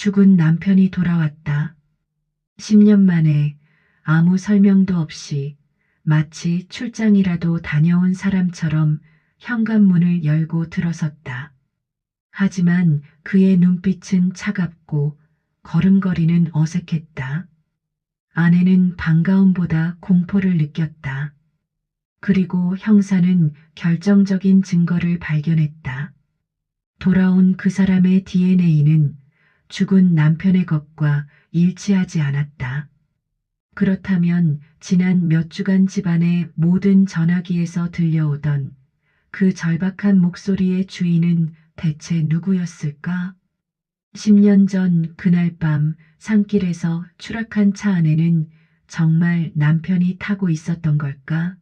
죽은 남편이 돌아왔다. 10년 만에 아무 설명도 없이 마치 출장이라도 다녀온 사람처럼 현관문을 열고 들어섰다. 하지만 그의 눈빛은 차갑고 걸음걸이는 어색했다. 아내는 반가움보다 공포를 느꼈다. 그리고 형사는 결정적인 증거를 발견했다. 돌아온 그 사람의 DNA는 죽은 남편의 것과 일치하지 않았다. 그렇다면 지난 몇 주간 집안의 모든 전화기에서 들려오던 그 절박한 목소리의 주인은 대체 누구였을까? 10년 전 그날 밤 산길에서 추락한 차 안에는 정말 남편이 타고 있었던 걸까?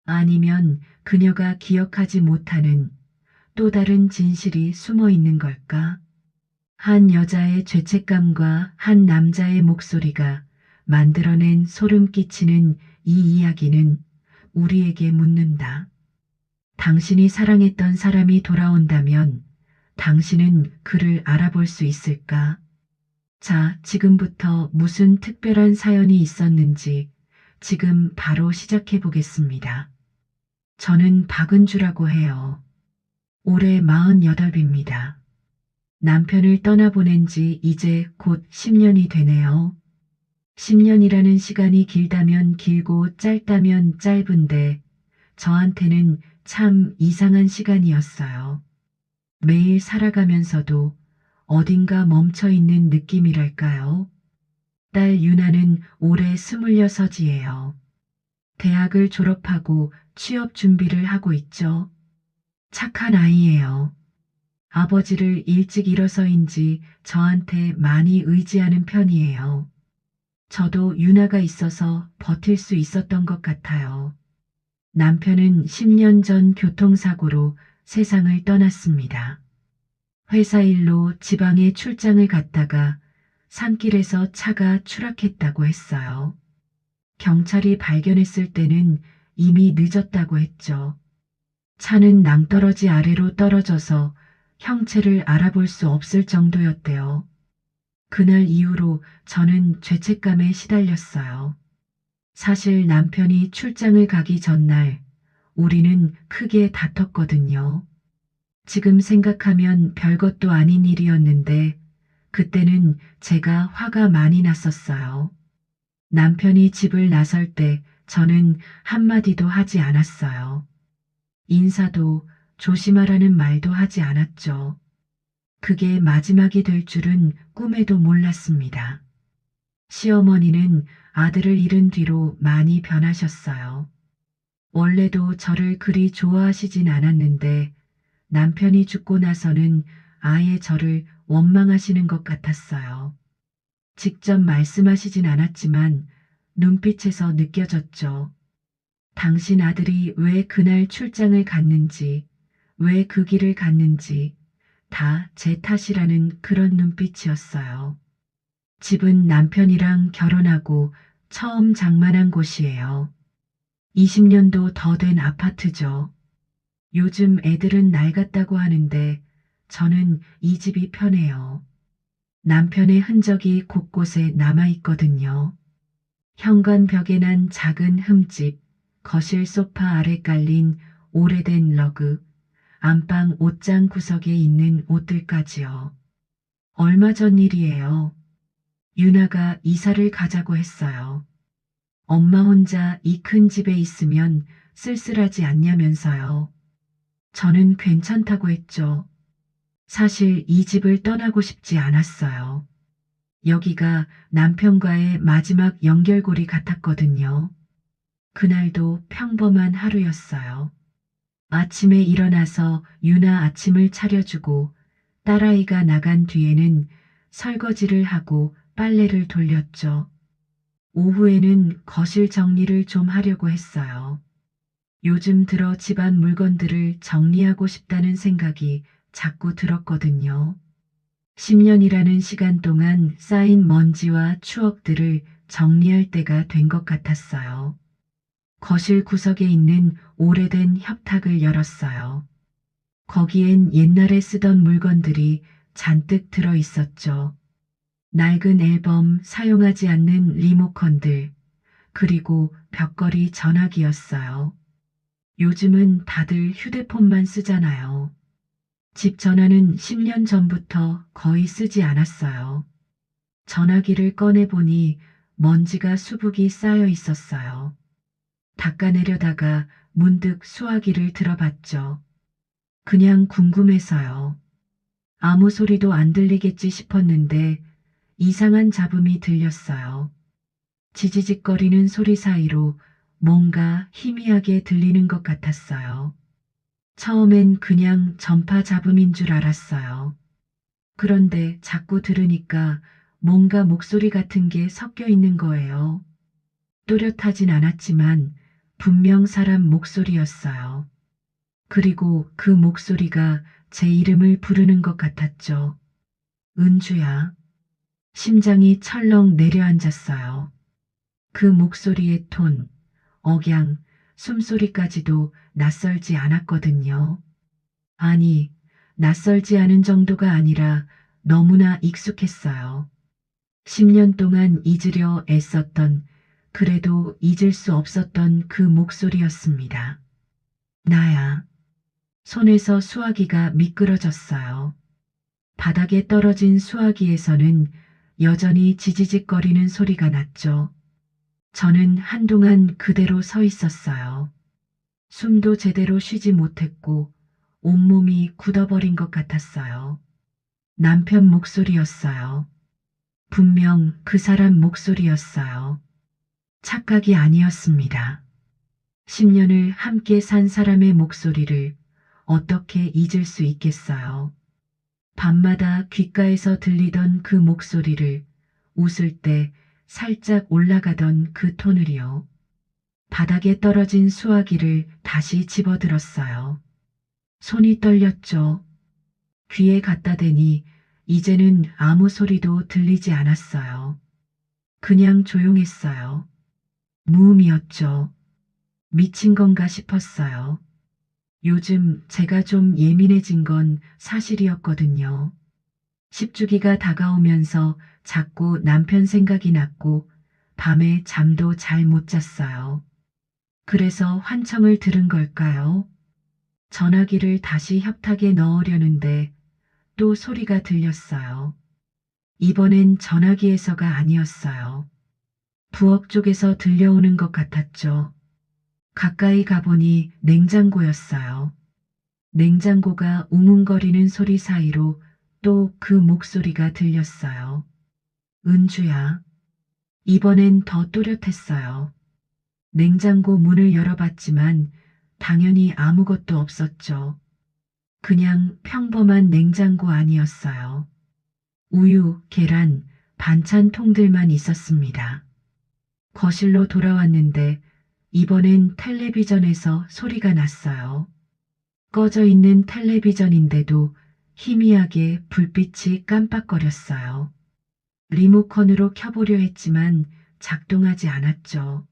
아니면 그녀가 기억하지 못하는 또 다른 진실이 숨어 있는 걸까? 한 여자의 죄책감과 한 남자의 목소리가 만들어낸 소름 끼치는 이 이야기는 우리에게 묻는다. 당신이 사랑했던 사람이 돌아온다면 당신은 그를 알아볼 수 있을까? 자, 지금부터 무슨 특별한 사연이 있었는지 지금 바로 시작해 보겠습니다. 저는 박은주라고 해요. 올해 48입니다. 남편을 떠나보낸 지 이제 곧 10년이 되네요. 10년이라는 시간이 길다면 길고 짧다면 짧은데 저한테는 참 이상한 시간이었어요. 매일 살아가면서도 어딘가 멈춰있는 느낌이랄까요? 딸 유나는 올해 26이에요. 대학을 졸업하고 취업 준비를 하고 있죠. 착한 아이예요. 아버지를 일찍 잃어서인지 저한테 많이 의지하는 편이에요. 저도 유나가 있어서 버틸 수 있었던 것 같아요. 남편은 10년 전 교통사고로 세상을 떠났습니다. 회사 일로 지방에 출장을 갔다가 산길에서 차가 추락했다고 했어요. 경찰이 발견했을 때는 이미 늦었다고 했죠. 차는 낭떠러지 아래로 떨어져서 형체를 알아볼 수 없을 정도였대요. 그날 이후로 저는 죄책감에 시달렸어요. 사실 남편이 출장을 가기 전날 우리는 크게 다퉜거든요. 지금 생각하면 별것도 아닌 일이었는데 그때는 제가 화가 많이 났었어요. 남편이 집을 나설 때 저는 한마디도 하지 않았어요. 인사도 조심하라는 말도 하지 않았죠. 그게 마지막이 될 줄은 꿈에도 몰랐습니다. 시어머니는 아들을 잃은 뒤로 많이 변하셨어요. 원래도 저를 그리 좋아하시진 않았는데 남편이 죽고 나서는 아예 저를 원망하시는 것 같았어요. 직접 말씀하시진 않았지만 눈빛에서 느껴졌죠. 당신 아들이 왜 그날 출장을 갔는지, 왜 그 길을 갔는지 다 제 탓이라는 그런 눈빛이었어요. 집은 남편이랑 결혼하고 처음 장만한 곳이에요. 20년도 더 된 아파트죠. 요즘 애들은 낡았다고 하는데 저는 이 집이 편해요. 남편의 흔적이 곳곳에 남아있거든요. 현관 벽에 난 작은 흠집, 거실 소파 아래 깔린 오래된 러그, 안방 옷장 구석에 있는 옷들까지요. 얼마 전 일이에요. 유나가 이사를 가자고 했어요. 엄마 혼자 이 큰 집에 있으면 쓸쓸하지 않냐면서요. 저는 괜찮다고 했죠. 사실 이 집을 떠나고 싶지 않았어요. 여기가 남편과의 마지막 연결고리 같았거든요. 그날도 평범한 하루였어요. 아침에 일어나서 유나 아침을 차려주고 딸아이가 나간 뒤에는 설거지를 하고 빨래를 돌렸죠. 오후에는 거실 정리를 좀 하려고 했어요. 요즘 들어 집안 물건들을 정리하고 싶다는 생각이 자꾸 들었거든요. 10년이라는 시간 동안 쌓인 먼지와 추억들을 정리할 때가 된 것 같았어요. 거실 구석에 있는 오래된 협탁을 열었어요. 거기엔 옛날에 쓰던 물건들이 잔뜩 들어 있었죠. 낡은 앨범, 사용하지 않는 리모컨들, 그리고 벽걸이 전화기였어요. 요즘은 다들 휴대폰만 쓰잖아요. 집 전화는 10년 전부터 거의 쓰지 않았어요. 전화기를 꺼내보니 먼지가 수북이 쌓여 있었어요. 닦아내려다가 문득 수화기를 들어봤죠. 그냥 궁금해서요. 아무 소리도 안 들리겠지 싶었는데 이상한 잡음이 들렸어요. 지지직거리는 소리 사이로 뭔가 희미하게 들리는 것 같았어요. 처음엔 그냥 전파 잡음인 줄 알았어요. 그런데 자꾸 들으니까 뭔가 목소리 같은 게 섞여 있는 거예요. 또렷하진 않았지만 분명 사람 목소리였어요. 그리고 그 목소리가 제 이름을 부르는 것 같았죠. 은주야. 심장이 철렁 내려앉았어요. 그 목소리의 톤, 억양, 숨소리까지도 낯설지 않았거든요. 아니, 낯설지 않은 정도가 아니라 너무나 익숙했어요. 10년 동안 잊으려 애썼던, 그래도 잊을 수 없었던 그 목소리였습니다. 나야. 손에서 수화기가 미끄러졌어요. 바닥에 떨어진 수화기에서는 여전히 지지직거리는 소리가 났죠. 저는 한동안 그대로 서 있었어요. 숨도 제대로 쉬지 못했고 온몸이 굳어버린 것 같았어요. 남편 목소리였어요. 분명 그 사람 목소리였어요. 착각이 아니었습니다. 10년을 함께 산 사람의 목소리를 어떻게 잊을 수 있겠어요. 밤마다 귓가에서 들리던 그 목소리를, 웃을 때 살짝 올라가던 그 톤을요. 바닥에 떨어진 수화기를 다시 집어들었어요. 손이 떨렸죠. 귀에 갖다 대니 이제는 아무 소리도 들리지 않았어요. 그냥 조용했어요. 무음이었죠. 미친 건가 싶었어요. 요즘 제가 좀 예민해진 건 사실이었거든요. 10주기가 다가오면서 자꾸 남편 생각이 났고 밤에 잠도 잘 못 잤어요. 그래서 환청을 들은 걸까요? 전화기를 다시 협탁에 넣으려는데 또 소리가 들렸어요. 이번엔 전화기에서가 아니었어요. 부엌 쪽에서 들려오는 것 같았죠. 가까이 가보니 냉장고였어요. 냉장고가 웅웅거리는 소리 사이로 또 그 목소리가 들렸어요. 은주야. 이번엔 더 또렷했어요. 냉장고 문을 열어봤지만 당연히 아무것도 없었죠. 그냥 평범한 냉장고 아니었어요. 우유, 계란, 반찬 통들만 있었습니다. 거실로 돌아왔는데 이번엔 텔레비전에서 소리가 났어요. 꺼져 있는 텔레비전인데도 희미하게 불빛이 깜빡거렸어요. 리모컨으로 켜보려 했지만 작동하지 않았죠.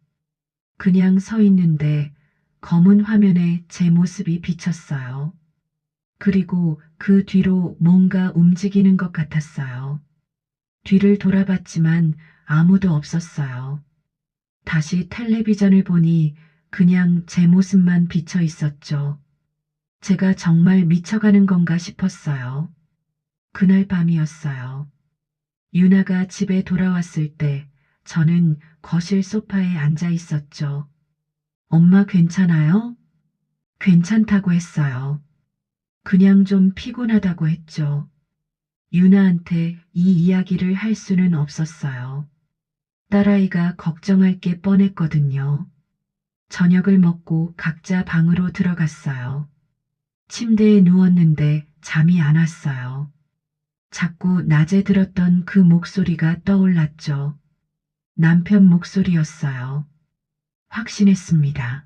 그냥 서 있는데 검은 화면에 제 모습이 비쳤어요. 그리고 그 뒤로 뭔가 움직이는 것 같았어요. 뒤를 돌아봤지만 아무도 없었어요. 다시 텔레비전을 보니 그냥 제 모습만 비쳐 있었죠. 제가 정말 미쳐가는 건가 싶었어요. 그날 밤이었어요. 유나가 집에 돌아왔을 때 저는 거실 소파에 앉아 있었죠. 엄마 괜찮아요? 괜찮다고 했어요. 그냥 좀 피곤하다고 했죠. 유나한테 이 이야기를 할 수는 없었어요. 딸아이가 걱정할 게 뻔했거든요. 저녁을 먹고 각자 방으로 들어갔어요. 침대에 누웠는데 잠이 안 왔어요. 자꾸 낮에 들었던 그 목소리가 떠올랐죠. 남편 목소리였어요. 확신했습니다.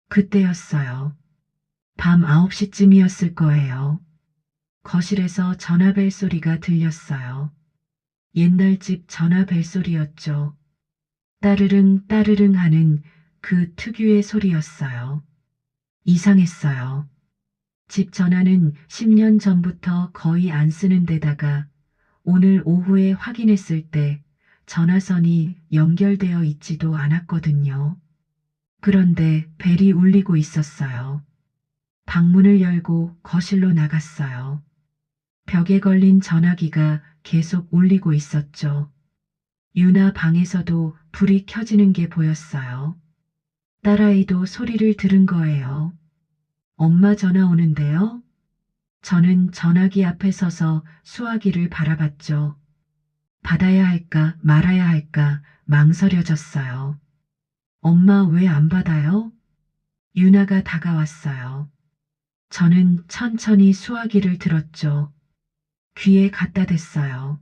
그때였어요. 밤 9시쯤이었을 거예요. 거실에서 전화벨 소리가 들렸어요. 옛날 집 전화벨 소리였죠. 따르릉 따르릉 하는 그 특유의 소리였어요. 이상했어요. 집 전화는 10년 전부터 거의 안 쓰는 데다가 오늘 오후에 확인했을 때 전화선이 연결되어 있지도 않았거든요. 그런데 벨이 울리고 있었어요. 방문을 열고 거실로 나갔어요. 벽에 걸린 전화기가 계속 울리고 있었죠. 유나 방에서도 불이 켜지는 게 보였어요. 딸아이도 소리를 들은 거예요. 엄마 전화 오는데요? 저는 전화기 앞에 서서 수화기를 바라봤죠. 받아야 할까 말아야 할까 망설여졌어요. 엄마 왜 안 받아요? 유나가 다가왔어요. 저는 천천히 수화기를 들었죠. 귀에 갖다 댔어요.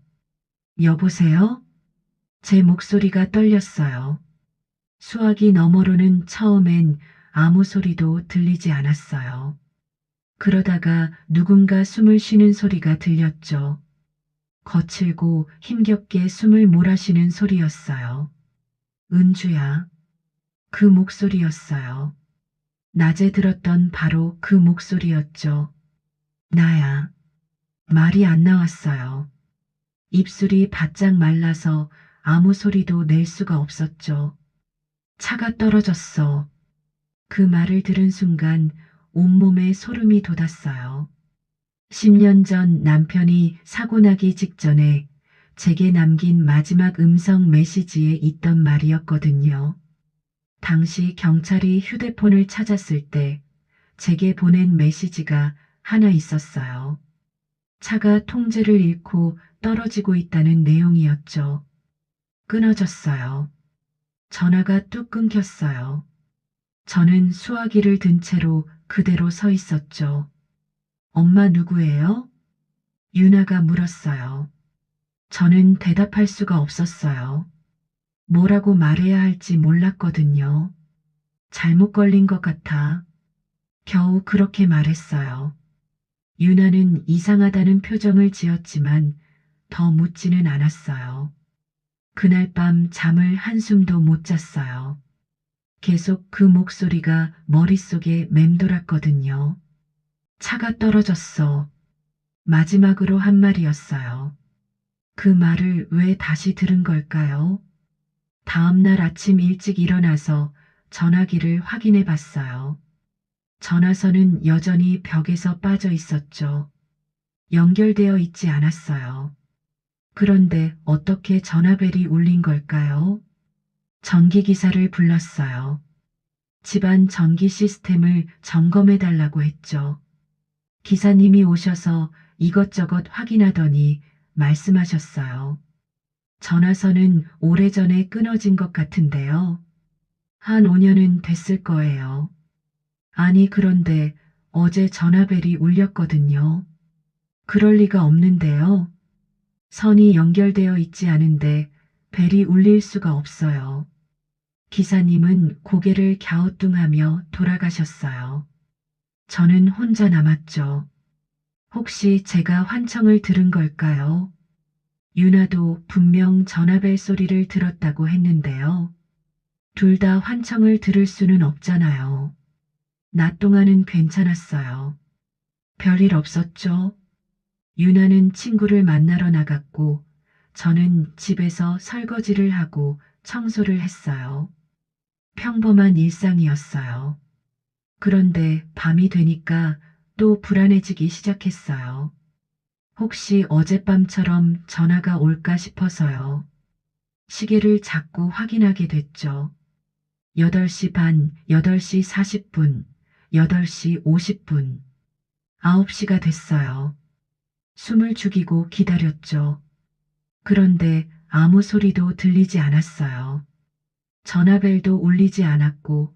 여보세요? 제 목소리가 떨렸어요. 수화기 너머로는 처음엔 아무 소리도 들리지 않았어요. 그러다가 누군가 숨을 쉬는 소리가 들렸죠. 거칠고 힘겹게 숨을 몰아쉬는 소리였어요. 은주야. 그 목소리였어요. 낮에 들었던 바로 그 목소리였죠. 나야. 말이 안 나왔어요. 입술이 바짝 말라서 아무 소리도 낼 수가 없었죠. 차가 떨어졌어. 그 말을 들은 순간 온몸에 소름이 돋았어요. 10년 전 남편이 사고 나기 직전에 제게 남긴 마지막 음성 메시지에 있던 말이었거든요. 당시 경찰이 휴대폰을 찾았을 때 제게 보낸 메시지가 하나 있었어요. 차가 통제를 잃고 떨어지고 있다는 내용이었죠. 끊어졌어요. 전화가 뚝 끊겼어요. 저는 수화기를 든 채로 그대로 서 있었죠. 엄마 누구예요? 유나가 물었어요. 저는 대답할 수가 없었어요. 뭐라고 말해야 할지 몰랐거든요. 잘못 걸린 것 같아. 겨우 그렇게 말했어요. 유나는 이상하다는 표정을 지었지만 더 묻지는 않았어요. 그날 밤 잠을 한숨도 못 잤어요. 계속 그 목소리가 머릿속에 맴돌았거든요. 차가 떨어졌어. 마지막으로 한 말이었어요. 그 말을 왜 다시 들은 걸까요? 다음 날 아침 일찍 일어나서 전화기를 확인해 봤어요. 전화선은 여전히 벽에서 빠져 있었죠. 연결되어 있지 않았어요. 그런데 어떻게 전화벨이 울린 걸까요? 전기기사를 불렀어요. 집안 전기 시스템을 점검해 달라고 했죠. 기사님이 오셔서 이것저것 확인하더니 말씀하셨어요. 전화선은 오래전에 끊어진 것 같은데요. 한 5년은 됐을 거예요. 아니 그런데 어제 전화벨이 울렸거든요. 그럴 리가 없는데요. 선이 연결되어 있지 않은데 벨이 울릴 수가 없어요. 기사님은 고개를 갸우뚱하며 돌아가셨어요. 저는 혼자 남았죠. 혹시 제가 환청을 들은 걸까요? 유나도 분명 전화벨 소리를 들었다고 했는데요. 둘 다 환청을 들을 수는 없잖아요. 낮 동안은 괜찮았어요. 별일 없었죠? 유나는 친구를 만나러 나갔고 저는 집에서 설거지를 하고 청소를 했어요. 평범한 일상이었어요. 그런데 밤이 되니까 또 불안해지기 시작했어요. 혹시 어젯밤처럼 전화가 올까 싶어서요. 시계를 자꾸 확인하게 됐죠. 8시 반, 8시 40분, 8시 50분, 9시가 됐어요. 숨을 죽이고 기다렸죠. 그런데 아무 소리도 들리지 않았어요. 전화벨도 울리지 않았고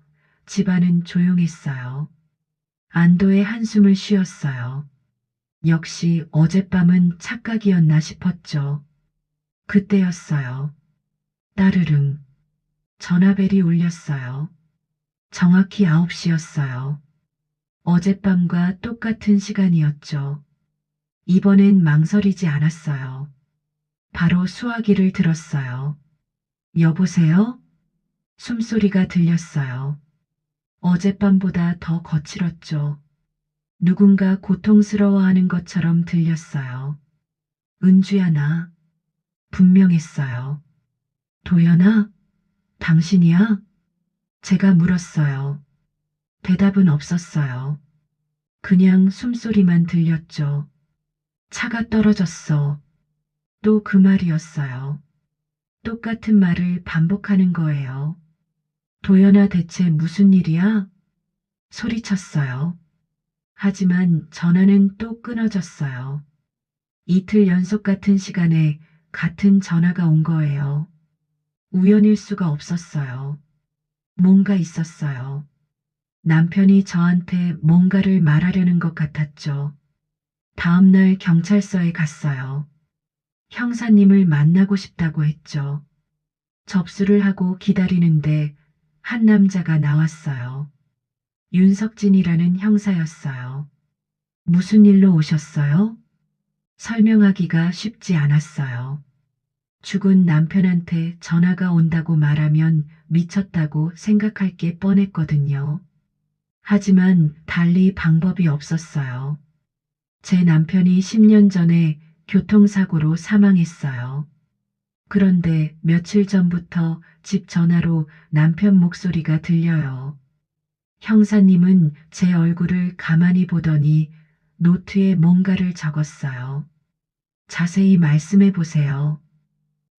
집안은 조용했어요. 안도의 한숨을 쉬었어요. 역시 어젯밤은 착각이었나 싶었죠. 그때였어요. 따르릉. 전화벨이 울렸어요. 정확히 9시였어요. 어젯밤과 똑같은 시간이었죠. 이번엔 망설이지 않았어요. 바로 수화기를 들었어요. 여보세요? 숨소리가 들렸어요. 어젯밤보다 더 거칠었죠. 누군가 고통스러워하는 것처럼 들렸어요. 은주야, 나 분명했어요. 도연아, 당신이야? 제가 물었어요. 대답은 없었어요. 그냥 숨소리만 들렸죠. 차가 떨어졌어. 또 그 말이었어요. 똑같은 말을 반복하는 거예요. 도연아, 대체 무슨 일이야? 소리쳤어요. 하지만 전화는 또 끊어졌어요. 이틀 연속 같은 시간에 같은 전화가 온 거예요. 우연일 수가 없었어요. 뭔가 있었어요. 남편이 저한테 뭔가를 말하려는 것 같았죠. 다음날 경찰서에 갔어요. 형사님을 만나고 싶다고 했죠. 접수를 하고 기다리는데 한 남자가 나왔어요. 윤석진이라는 형사였어요. 무슨 일로 오셨어요? 설명하기가 쉽지 않았어요. 죽은 남편한테 전화가 온다고 말하면 미쳤다고 생각할 게 뻔했거든요. 하지만 달리 방법이 없었어요. 제 남편이 10년 전에 교통사고로 사망했어요. 그런데 며칠 전부터 집 전화로 남편 목소리가 들려요. 형사님은 제 얼굴을 가만히 보더니 노트에 뭔가를 적었어요. 자세히 말씀해 보세요.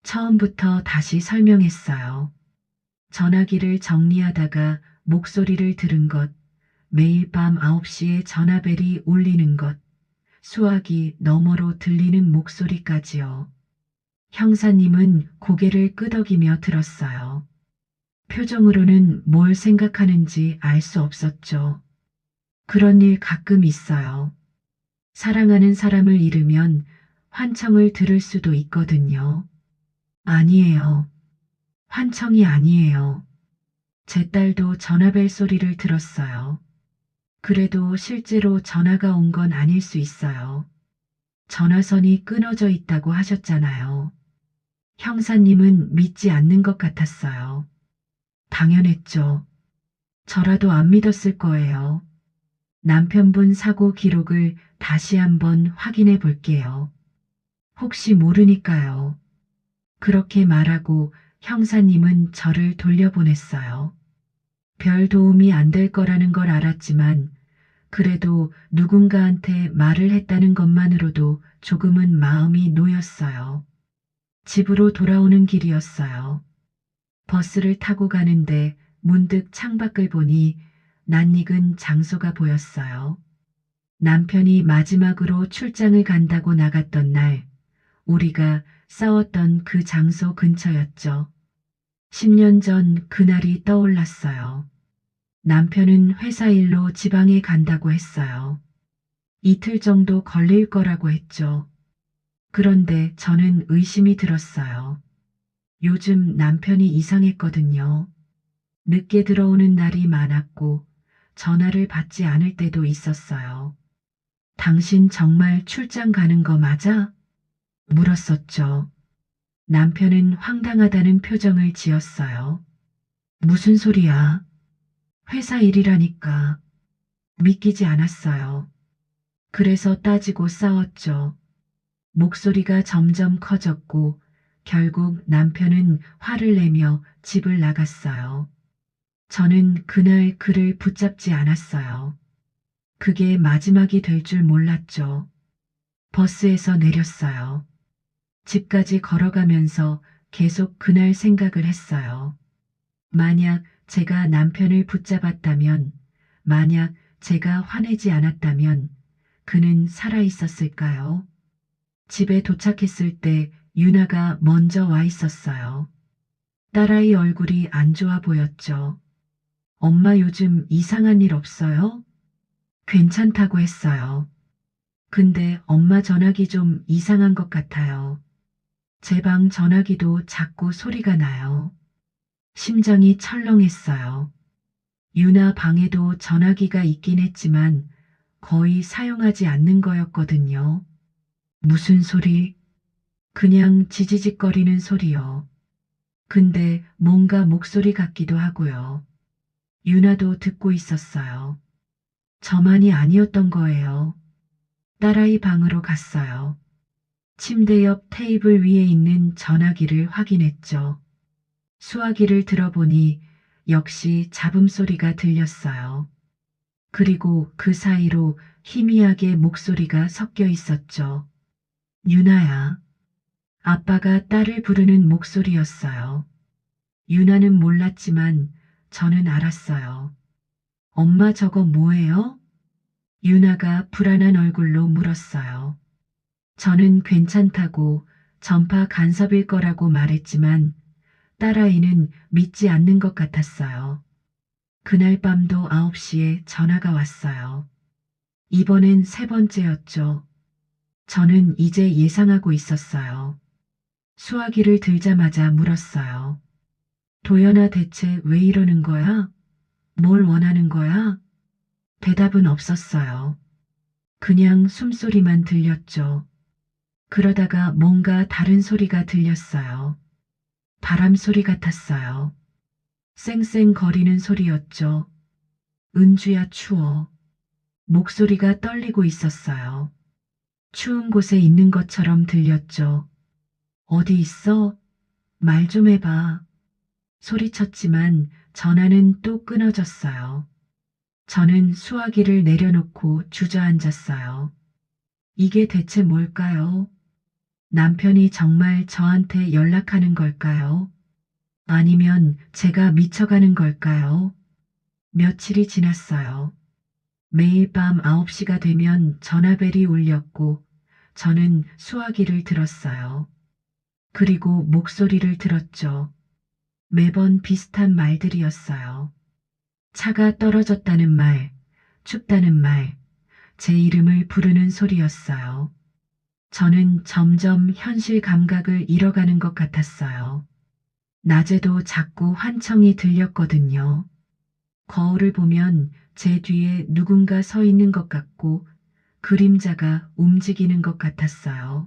처음부터 다시 설명했어요. 전화기를 정리하다가 목소리를 들은 것, 매일 밤 9시에 전화벨이 울리는 것, 수화기 너머로 들리는 목소리까지요. 형사님은 고개를 끄덕이며 들었어요. 표정으로는 뭘 생각하는지 알 수 없었죠. 그런 일 가끔 있어요. 사랑하는 사람을 잃으면 환청을 들을 수도 있거든요. 아니에요. 환청이 아니에요. 제 딸도 전화벨 소리를 들었어요. 그래도 실제로 전화가 온 건 아닐 수 있어요. 전화선이 끊어져 있다고 하셨잖아요. 형사님은 믿지 않는 것 같았어요. 당연했죠. 저라도 안 믿었을 거예요. 남편분 사고 기록을 다시 한번 확인해 볼게요. 혹시 모르니까요. 그렇게 말하고 형사님은 저를 돌려보냈어요. 별 도움이 안 될 거라는 걸 알았지만 그래도 누군가한테 말을 했다는 것만으로도 조금은 마음이 놓였어요. 집으로 돌아오는 길이었어요. 버스를 타고 가는데 문득 창밖을 보니 낯익은 장소가 보였어요. 남편이 마지막으로 출장을 간다고 나갔던 날, 우리가 싸웠던 그 장소 근처였죠. 10년 전 그날이 떠올랐어요. 남편은 회사 일로 지방에 간다고 했어요. 이틀 정도 걸릴 거라고 했죠. 그런데 저는 의심이 들었어요. 요즘 남편이 이상했거든요. 늦게 들어오는 날이 많았고 전화를 받지 않을 때도 있었어요. 당신 정말 출장 가는 거 맞아? 물었었죠. 남편은 황당하다는 표정을 지었어요. 무슨 소리야? 회사 일이라니까. 믿기지 않았어요. 그래서 따지고 싸웠죠. 목소리가 점점 커졌고 결국 남편은 화를 내며 집을 나갔어요. 저는 그날 그를 붙잡지 않았어요. 그게 마지막이 될 줄 몰랐죠. 버스에서 내렸어요. 집까지 걸어가면서 계속 그날 생각을 했어요. 만약 제가 남편을 붙잡았다면, 만약 제가 화내지 않았다면 그는 살아 있었을까요? 집에 도착했을 때 유나가 먼저 와 있었어요. 딸아이 얼굴이 안 좋아 보였죠. 엄마 요즘 이상한 일 없어요? 괜찮다고 했어요. 근데 엄마 전화기 좀 이상한 것 같아요. 제 방 전화기도 자꾸 소리가 나요. 심장이 철렁했어요. 유나 방에도 전화기가 있긴 했지만 거의 사용하지 않는 거였거든요. 무슨 소리? 그냥 지지직거리는 소리요. 근데 뭔가 목소리 같기도 하고요. 유나도 듣고 있었어요. 저만이 아니었던 거예요. 딸아이 방으로 갔어요. 침대 옆 테이블 위에 있는 전화기를 확인했죠. 수화기를 들어보니 역시 잡음 소리가 들렸어요. 그리고 그 사이로 희미하게 목소리가 섞여 있었죠. 유나야. 아빠가 딸을 부르는 목소리였어요. 유나는 몰랐지만 저는 알았어요. 엄마 저거 뭐예요? 유나가 불안한 얼굴로 물었어요. 저는 괜찮다고 전파 간섭일 거라고 말했지만 딸아이는 믿지 않는 것 같았어요. 그날 밤도 9시에 전화가 왔어요. 이번엔 세 번째였죠. 저는 이제 예상하고 있었어요. 수화기를 들자마자 물었어요. 도연아 대체 왜 이러는 거야? 뭘 원하는 거야? 대답은 없었어요. 그냥 숨소리만 들렸죠. 그러다가 뭔가 다른 소리가 들렸어요. 바람 소리 같았어요. 쌩쌩 거리는 소리였죠. 은주야 추워. 목소리가 떨리고 있었어요. 추운 곳에 있는 것처럼 들렸죠. 어디 있어? 말 좀 해봐. 소리쳤지만 전화는 또 끊어졌어요. 저는 수화기를 내려놓고 주저앉았어요. 이게 대체 뭘까요? 남편이 정말 저한테 연락하는 걸까요? 아니면 제가 미쳐가는 걸까요? 며칠이 지났어요. 매일 밤 9시가 되면 전화벨이 울렸고 저는 수화기를 들었어요. 그리고 목소리를 들었죠. 매번 비슷한 말들이었어요. 차가 떨어졌다는 말, 춥다는 말, 제 이름을 부르는 소리였어요. 저는 점점 현실 감각을 잃어가는 것 같았어요. 낮에도 자꾸 환청이 들렸거든요. 거울을 보면 제 뒤에 누군가 서 있는 것 같고 그림자가 움직이는 것 같았어요.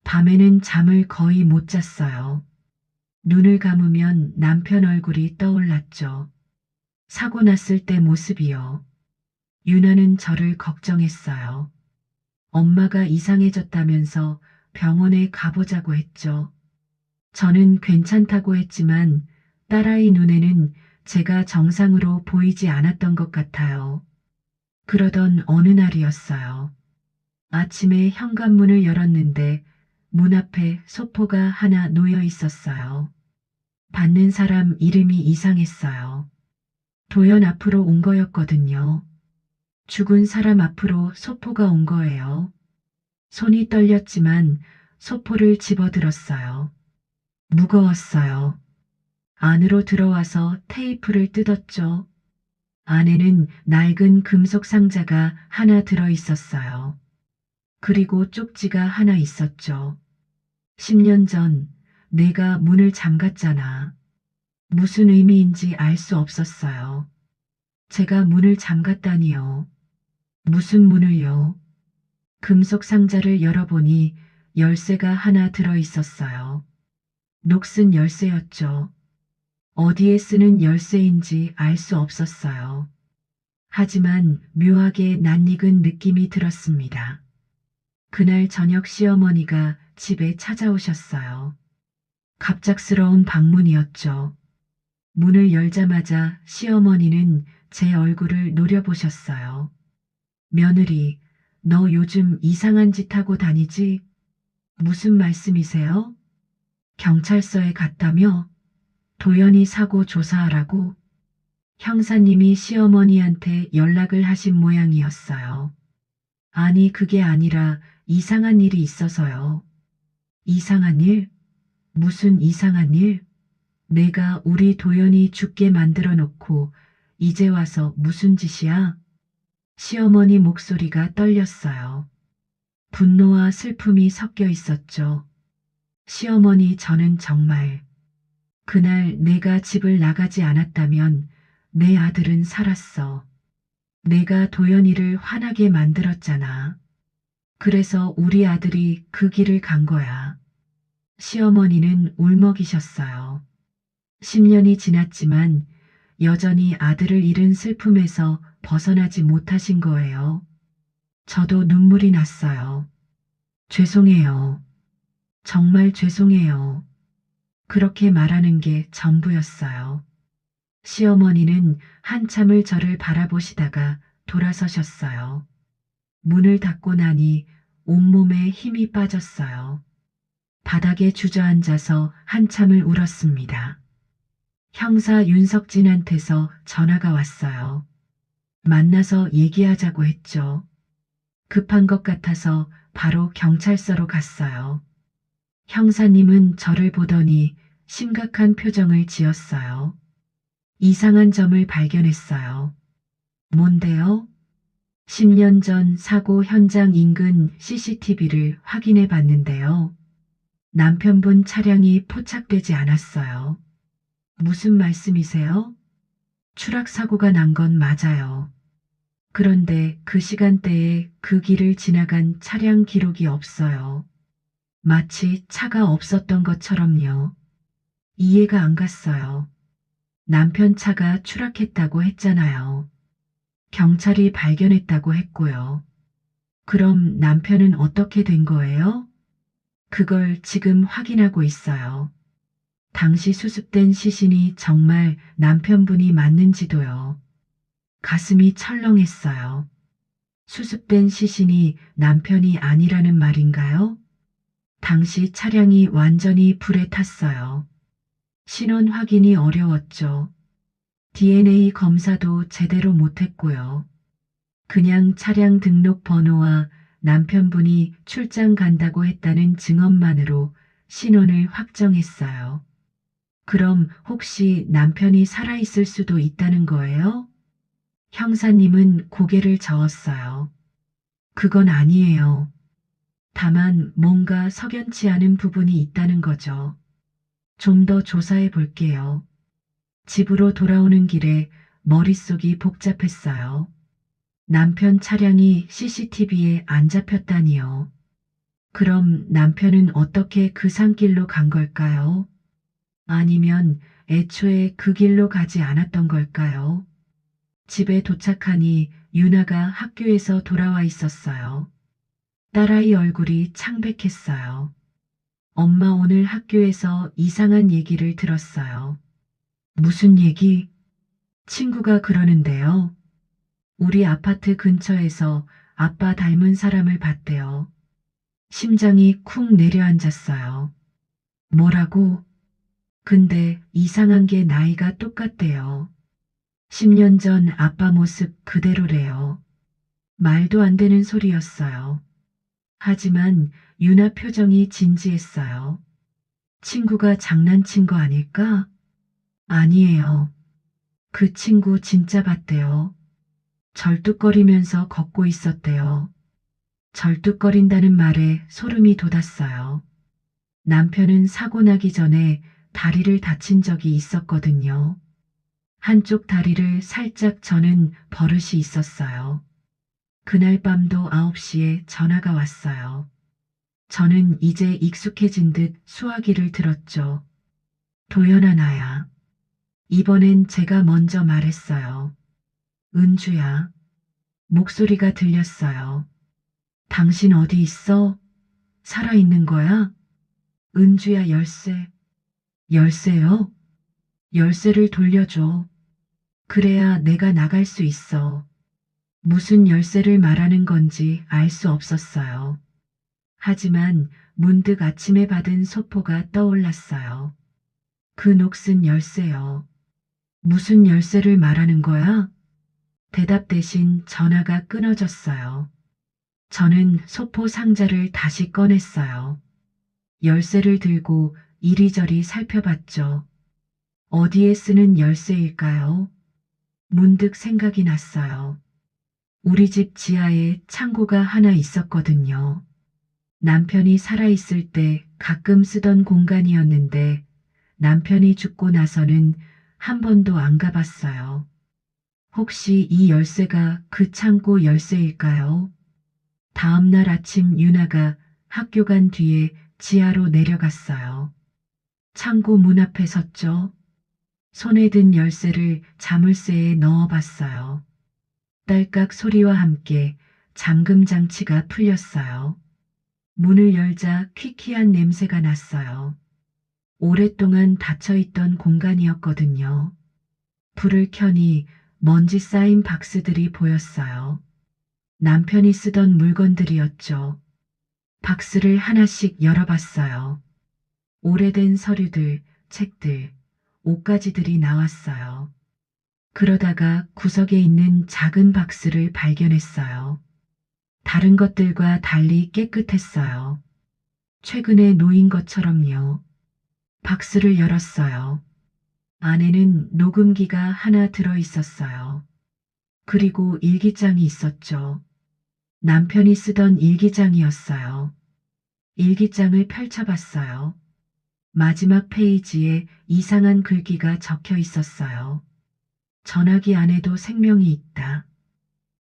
밤에는 잠을 거의 못 잤어요. 눈을 감으면 남편 얼굴이 떠올랐죠. 사고 났을 때 모습이요. 유나는 저를 걱정했어요. 엄마가 이상해졌다면서 병원에 가보자고 했죠. 저는 괜찮다고 했지만 딸아이 눈에는 제가 정상으로 보이지 않았던 것 같아요. 그러던 어느 날이었어요. 아침에 현관문을 열었는데 문 앞에 소포가 하나 놓여 있었어요. 받는 사람 이름이 이상했어요. 도연 앞으로 온 거였거든요. 죽은 사람 앞으로 소포가 온 거예요. 손이 떨렸지만 소포를 집어들었어요. 무거웠어요. 안으로 들어와서 테이프를 뜯었죠. 안에는 낡은 금속 상자가 하나 들어 있었어요. 그리고 쪽지가 하나 있었죠. 10년 전 내가 문을 잠갔잖아. 무슨 의미인지 알 수 없었어요. 제가 문을 잠갔다니요. 무슨 문을요? 금속 상자를 열어보니 열쇠가 하나 들어 있었어요. 녹슨 열쇠였죠. 어디에 쓰는 열쇠인지 알 수 없었어요. 하지만 묘하게 낯익은 느낌이 들었습니다. 그날 저녁 시어머니가 집에 찾아오셨어요. 갑작스러운 방문이었죠. 문을 열자마자 시어머니는 제 얼굴을 노려보셨어요. 며느리, 너 요즘 이상한 짓 하고 다니지? 무슨 말씀이세요? 경찰서에 갔다며? 도연이 사고 조사하라고? 형사님이 시어머니한테 연락을 하신 모양이었어요. 아니, 그게 아니라 이상한 일이 있어서요. 이상한 일? 무슨 이상한 일? 내가 우리 도연이 죽게 만들어 놓고 이제 와서 무슨 짓이야? 시어머니 목소리가 떨렸어요. 분노와 슬픔이 섞여 있었죠. 시어머니, 저는 정말 그날 내가 집을 나가지 않았다면 내 아들은 살았어. 내가 도연이를 화나게 만들었잖아. 그래서 우리 아들이 그 길을 간 거야. 시어머니는 울먹이셨어요. 10년이 지났지만 여전히 아들을 잃은 슬픔에서 벗어나지 못하신 거예요. 저도 눈물이 났어요. 죄송해요. 정말 죄송해요. 그렇게 말하는 게 전부였어요. 시어머니는 한참을 저를 바라보시다가 돌아서셨어요. 문을 닫고 나니 온몸에 힘이 빠졌어요. 바닥에 주저앉아서 한참을 울었습니다. 형사 윤석진한테서 전화가 왔어요. 만나서 얘기하자고 했죠. 급한 것 같아서 바로 경찰서로 갔어요. 형사님은 저를 보더니 심각한 표정을 지었어요. 이상한 점을 발견했어요. 뭔데요? 10년 전 사고 현장 인근 CCTV를 확인해 봤는데요. 남편분 차량이 포착되지 않았어요. 무슨 말씀이세요? 추락 사고가 난 건 맞아요. 그런데 그 시간대에 그 길을 지나간 차량 기록이 없어요. 마치 차가 없었던 것처럼요. 이해가 안 갔어요. 남편 차가 추락했다고 했잖아요. 경찰이 발견했다고 했고요. 그럼 남편은 어떻게 된 거예요? 그걸 지금 확인하고 있어요. 당시 수습된 시신이 정말 남편분이 맞는지도요. 가슴이 철렁했어요. 수습된 시신이 남편이 아니라는 말인가요? 당시 차량이 완전히 불에 탔어요. 신원 확인이 어려웠죠. DNA 검사도 제대로 못했고요. 그냥 차량 등록 번호와 남편분이 출장 간다고 했다는 증언만으로 신원을 확정했어요. 그럼 혹시 남편이 살아있을 수도 있다는 거예요? 형사님은 고개를 저었어요. 그건 아니에요. 다만 뭔가 석연치 않은 부분이 있다는 거죠. 좀 더 조사해 볼게요. 집으로 돌아오는 길에 머릿속이 복잡했어요. 남편 차량이 CCTV에 안 잡혔다니요. 그럼 남편은 어떻게 그 산길로 간 걸까요? 아니면 애초에 그 길로 가지 않았던 걸까요? 집에 도착하니 유나가 학교에서 돌아와 있었어요. 딸아이 얼굴이 창백했어요. 엄마 오늘 학교에서 이상한 얘기를 들었어요. 무슨 얘기? 친구가 그러는데요. 우리 아파트 근처에서 아빠 닮은 사람을 봤대요. 심장이 쿵 내려앉았어요. 뭐라고? 근데 이상한 게 나이가 똑같대요. 10년 전 아빠 모습 그대로래요. 말도 안 되는 소리였어요. 하지만 유나 표정이 진지했어요. 친구가 장난친 거 아닐까? 아니에요. 그 친구 진짜 봤대요. 절뚝거리면서 걷고 있었대요. 절뚝거린다는 말에 소름이 돋았어요. 남편은 사고 나기 전에 다리를 다친 적이 있었거든요. 한쪽 다리를 살짝 저는 버릇이 있었어요. 그날 밤도 9시에 전화가 왔어요. 저는 이제 익숙해진 듯 수화기를 들었죠. 도연아 나야. 이번엔 제가 먼저 말했어요. 은주야. 목소리가 들렸어요. 당신 어디 있어? 살아있는 거야? 은주야 열쇠. 열쇠요? 열쇠를 돌려줘. 그래야 내가 나갈 수 있어. 무슨 열쇠를 말하는 건지 알 수 없었어요. 하지만 문득 아침에 받은 소포가 떠올랐어요. 그 녹슨 열쇠요. 무슨 열쇠를 말하는 거야? 대답 대신 전화가 끊어졌어요. 저는 소포 상자를 다시 꺼냈어요. 열쇠를 들고 이리저리 살펴봤죠. 어디에 쓰는 열쇠일까요? 문득 생각이 났어요. 우리 집 지하에 창고가 하나 있었거든요. 남편이 살아있을 때 가끔 쓰던 공간이었는데 남편이 죽고 나서는 한 번도 안 가봤어요. 혹시 이 열쇠가 그 창고 열쇠일까요? 다음 날 아침 유나가 학교 간 뒤에 지하로 내려갔어요. 창고 문 앞에 섰죠. 손에 든 열쇠를 자물쇠에 넣어봤어요. 딸깍 소리와 함께 잠금 장치가 풀렸어요. 문을 열자 퀴퀴한 냄새가 났어요. 오랫동안 닫혀있던 공간이었거든요. 불을 켜니 먼지 쌓인 박스들이 보였어요. 남편이 쓰던 물건들이었죠. 박스를 하나씩 열어봤어요. 오래된 서류들, 책들, 옷가지들이 나왔어요. 그러다가 구석에 있는 작은 박스를 발견했어요. 다른 것들과 달리 깨끗했어요. 최근에 놓인 것처럼요. 박스를 열었어요. 안에는 녹음기가 하나 들어 있었어요. 그리고 일기장이 있었죠. 남편이 쓰던 일기장이었어요. 일기장을 펼쳐봤어요. 마지막 페이지에 이상한 글귀가 적혀 있었어요. 전화기 안에도 생명이 있다.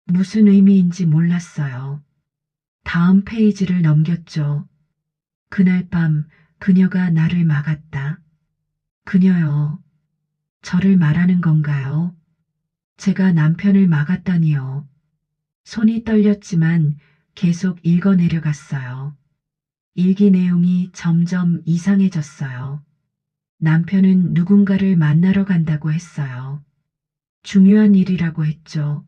무슨 의미인지 몰랐어요. 다음 페이지를 넘겼죠. 그날 밤 그녀가 나를 막았다. 그녀요. 저를 말하는 건가요? 제가 남편을 막았다니요. 손이 떨렸지만 계속 읽어내려갔어요. 일기 내용이 점점 이상해졌어요. 남편은 누군가를 만나러 간다고 했어요. 중요한 일이라고 했죠.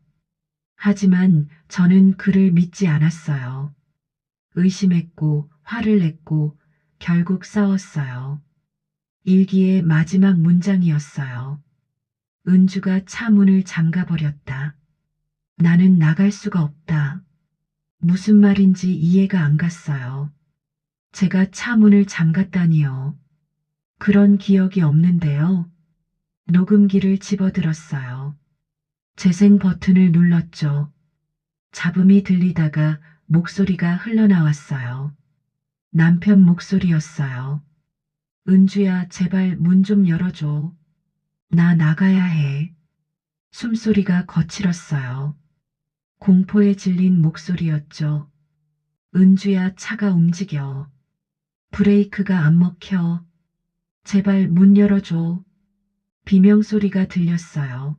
하지만 저는 그를 믿지 않았어요. 의심했고 화를 냈고 결국 싸웠어요. 일기의 마지막 문장이었어요. 은주가 차 문을 잠가버렸다. 나는 나갈 수가 없다. 무슨 말인지 이해가 안 갔어요. 제가 차 문을 잠갔다니요. 그런 기억이 없는데요. 녹음기를 집어들었어요. 재생 버튼을 눌렀죠. 잡음이 들리다가 목소리가 흘러나왔어요. 남편 목소리였어요. 은주야, 제발 문 좀 열어줘. 나 나가야 해. 숨소리가 거칠었어요. 공포에 질린 목소리였죠. 은주야, 차가 움직여. 브레이크가 안 먹혀. 제발 문 열어줘. 비명소리가 들렸어요.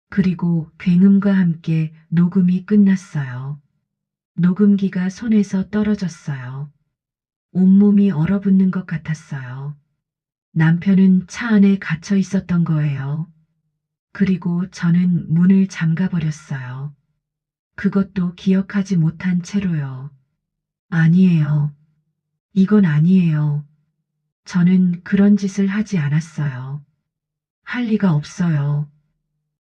그리고 굉음과 함께 녹음이 끝났어요. 녹음기가 손에서 떨어졌어요. 온몸이 얼어붙는 것 같았어요. 남편은 차 안에 갇혀 있었던 거예요. 그리고 저는 문을 잠가버렸어요. 그것도 기억하지 못한 채로요. 아니에요. 이건 아니에요. 저는 그런 짓을 하지 않았어요. 할 리가 없어요.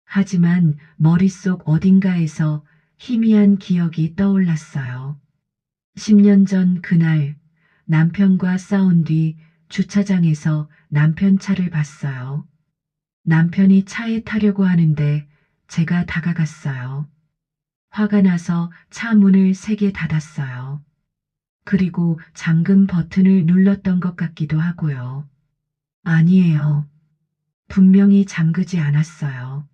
하지만 머릿속 어딘가에서 희미한 기억이 떠올랐어요. 10년 전 그날 남편과 싸운 뒤 주차장에서 남편 차를 봤어요. 남편이 차에 타려고 하는데 제가 다가갔어요. 화가 나서 차 문을 세게 닫았어요. 그리고 잠금 버튼을 눌렀던 것 같기도 하고요. 아니에요. 분명히 잠그지 않았어요.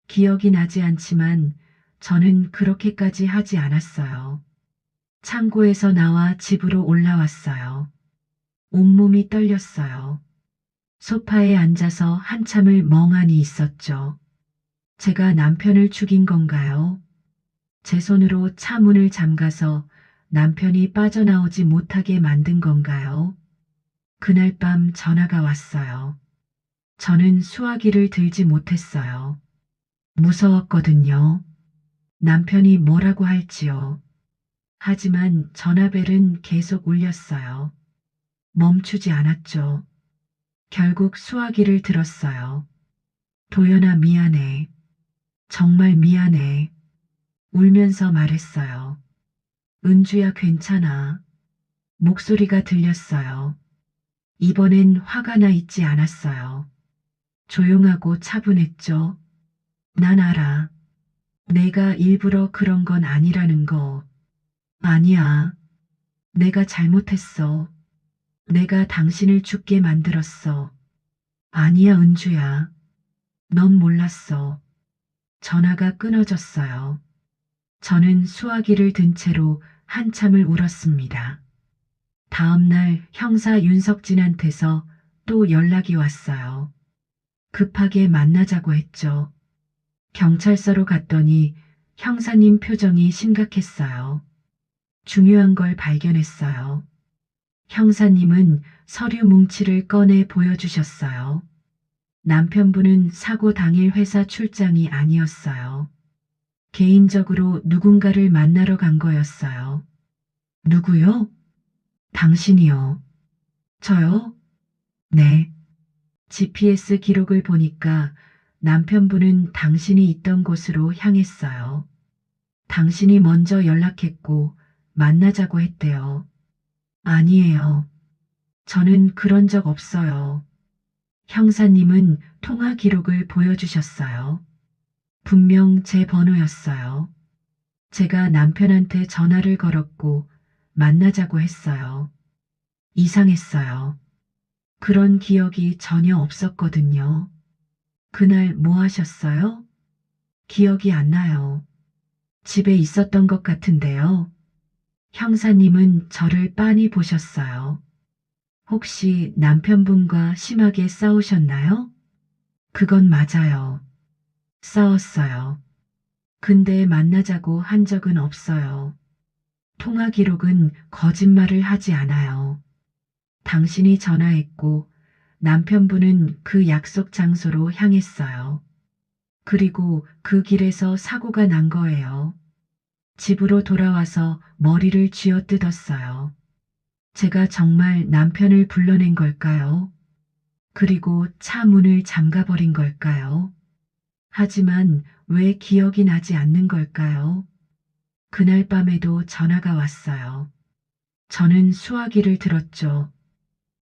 기억이 나지 않지만 저는 그렇게까지 하지 않았어요. 창고에서 나와 집으로 올라왔어요. 온몸이 떨렸어요. 소파에 앉아서 한참을 멍하니 있었죠. 제가 남편을 죽인 건가요? 제 손으로 차 문을 잠가서 남편이 빠져나오지 못하게 만든 건가요? 그날 밤 전화가 왔어요. 저는 수화기를 들지 못했어요. 무서웠거든요. 남편이 뭐라고 할지요. 하지만 전화벨은 계속 울렸어요. 멈추지 않았죠. 결국 수화기를 들었어요. 도연아, 미안해. 정말 미안해. 울면서 말했어요. 은주야, 괜찮아. 목소리가 들렸어요. 이번엔 화가 나 있지 않았어요. 조용하고 차분했죠. 난 알아. 내가 일부러 그런 건 아니라는 거. 아니야. 내가 잘못했어. 내가 당신을 죽게 만들었어. 아니야, 은주야. 넌 몰랐어. 전화가 끊어졌어요. 저는 수화기를 든 채로 한참을 울었습니다. 다음 날 형사 윤석진한테서 또 연락이 왔어요. 급하게 만나자고 했죠. 경찰서로 갔더니 형사님 표정이 심각했어요. 중요한 걸 발견했어요. 형사님은 서류 뭉치를 꺼내 보여주셨어요. 남편분은 사고 당일 회사 출장이 아니었어요. 개인적으로 누군가를 만나러 간 거였어요. 누구요? 당신이요. 저요? 네. GPS 기록을 보니까 남편분은 당신이 있던 곳으로 향했어요. 당신이 먼저 연락했고 만나자고 했대요. 아니에요. 저는 그런 적 없어요. 형사님은 통화 기록을 보여주셨어요. 분명 제 번호였어요. 제가 남편한테 전화를 걸었고 만나자고 했어요. 이상했어요. 그런 기억이 전혀 없었거든요. 그날 뭐 하셨어요? 기억이 안 나요. 집에 있었던 것 같은데요. 형사님은 저를 빤히 보셨어요. 혹시 남편분과 심하게 싸우셨나요? 그건 맞아요. 싸웠어요. 근데 만나자고 한 적은 없어요. 통화 기록은 거짓말을 하지 않아요. 당신이 전화했고 남편분은 그 약속 장소로 향했어요. 그리고 그 길에서 사고가 난 거예요. 집으로 돌아와서 머리를 쥐어뜯었어요. 제가 정말 남편을 불러낸 걸까요? 그리고 차 문을 잠가버린 걸까요? 하지만 왜 기억이 나지 않는 걸까요? 그날 밤에도 전화가 왔어요. 저는 수화기를 들었죠.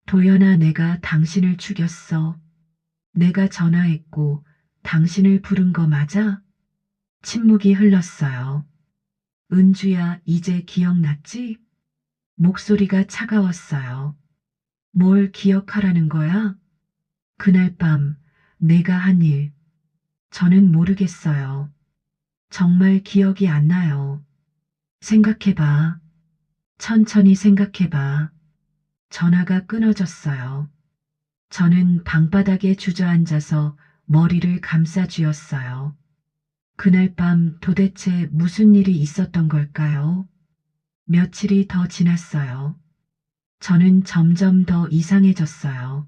도연아, 내가 당신을 죽였어. 내가 전화했고 당신을 부른 거 맞아? 침묵이 흘렀어요. 은주야, 이제 기억났지? 목소리가 차가웠어요. 뭘 기억하라는 거야? 그날 밤 내가 한 일. 저는 모르겠어요. 정말 기억이 안 나요. 생각해봐. 천천히 생각해봐. 전화가 끊어졌어요. 저는 방바닥에 주저앉아서 머리를 감싸 쥐었어요. 그날 밤 도대체 무슨 일이 있었던 걸까요? 며칠이 더 지났어요. 저는 점점 더 이상해졌어요.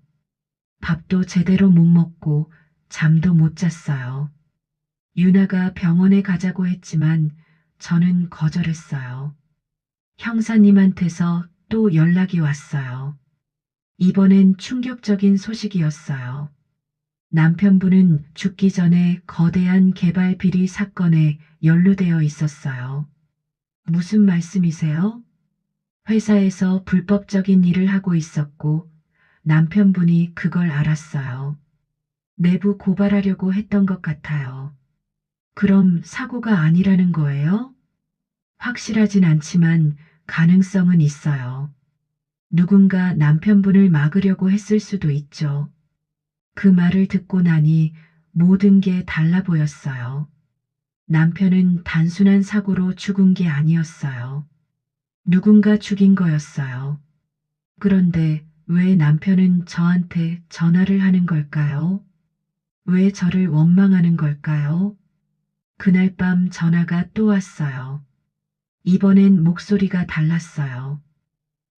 밥도 제대로 못 먹고 잠도 못 잤어요. 유나가 병원에 가자고 했지만 저는 거절했어요. 형사님한테서 또 연락이 왔어요. 이번엔 충격적인 소식이었어요. 남편분은 죽기 전에 거대한 개발 비리 사건에 연루되어 있었어요. 무슨 말씀이세요? 회사에서 불법적인 일을 하고 있었고 남편분이 그걸 알았어요. 내부 고발하려고 했던 것 같아요. 그럼 사고가 아니라는 거예요? 확실하진 않지만 가능성은 있어요. 누군가 남편분을 막으려고 했을 수도 있죠. 그 말을 듣고 나니 모든 게 달라 보였어요. 남편은 단순한 사고로 죽은 게 아니었어요. 누군가 죽인 거였어요. 그런데 왜 남편은 저한테 전화를 하는 걸까요? 왜 저를 원망하는 걸까요? 그날 밤 전화가 또 왔어요. 이번엔 목소리가 달랐어요.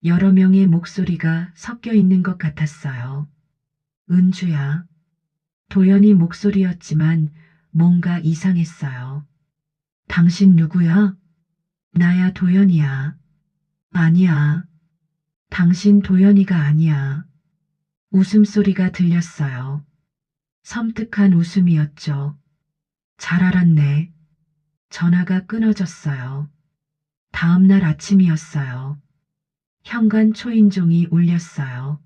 여러 명의 목소리가 섞여 있는 것 같았어요. 은주야. 도연이 목소리였지만 뭔가 이상했어요. 당신 누구야? 나야, 도연이야. 아니야. 당신 도연이가 아니야. 웃음소리가 들렸어요. 섬뜩한 웃음이었죠. 잘 알았네. 전화가 끊어졌어요. 다음 날 아침이었어요. 현관 초인종이 울렸어요.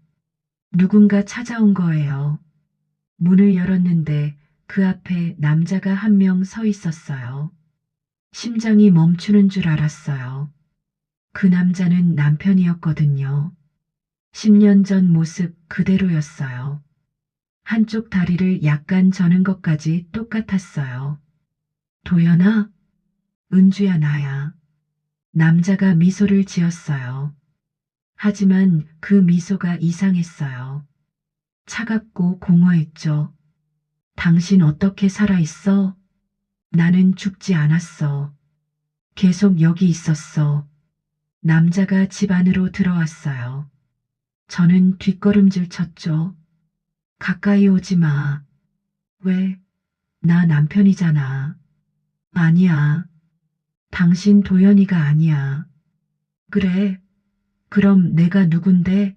누군가 찾아온 거예요. 문을 열었는데 그 앞에 남자가 한 명 서 있었어요. 심장이 멈추는 줄 알았어요. 그 남자는 남편이었거든요. 10년 전 모습 그대로였어요. 한쪽 다리를 약간 저는 것까지 똑같았어요. 도연아? 은주야, 나야. 남자가 미소를 지었어요. 하지만 그 미소가 이상했어요. 차갑고 공허했죠. 당신 어떻게 살아있어? 나는 죽지 않았어. 계속 여기 있었어. 남자가 집 안으로 들어왔어요. 저는 뒷걸음질 쳤죠. 가까이 오지 마. 왜? 나 남편이잖아. 아니야. 당신 도연이가 아니야. 그래. 그럼 내가 누군데?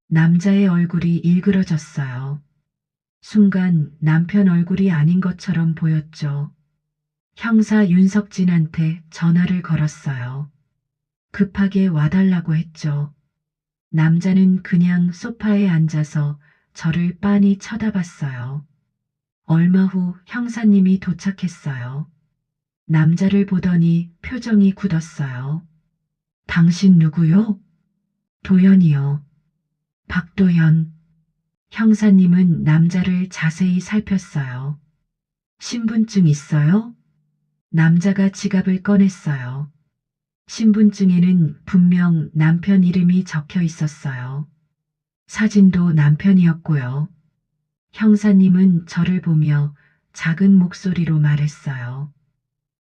남자의 얼굴이 일그러졌어요. 순간 남편 얼굴이 아닌 것처럼 보였죠. 형사 윤석진한테 전화를 걸었어요. 급하게 와달라고 했죠. 남자는 그냥 소파에 앉아서 저를 빤히 쳐다봤어요. 얼마 후 형사님이 도착했어요. 남자를 보더니 표정이 굳었어요. 당신 누구요? 도연이요. 박도연. 형사님은 남자를 자세히 살폈어요. 신분증 있어요? 남자가 지갑을 꺼냈어요. 신분증에는 분명 남편 이름이 적혀 있었어요. 사진도 남편이었고요. 형사님은 저를 보며 작은 목소리로 말했어요.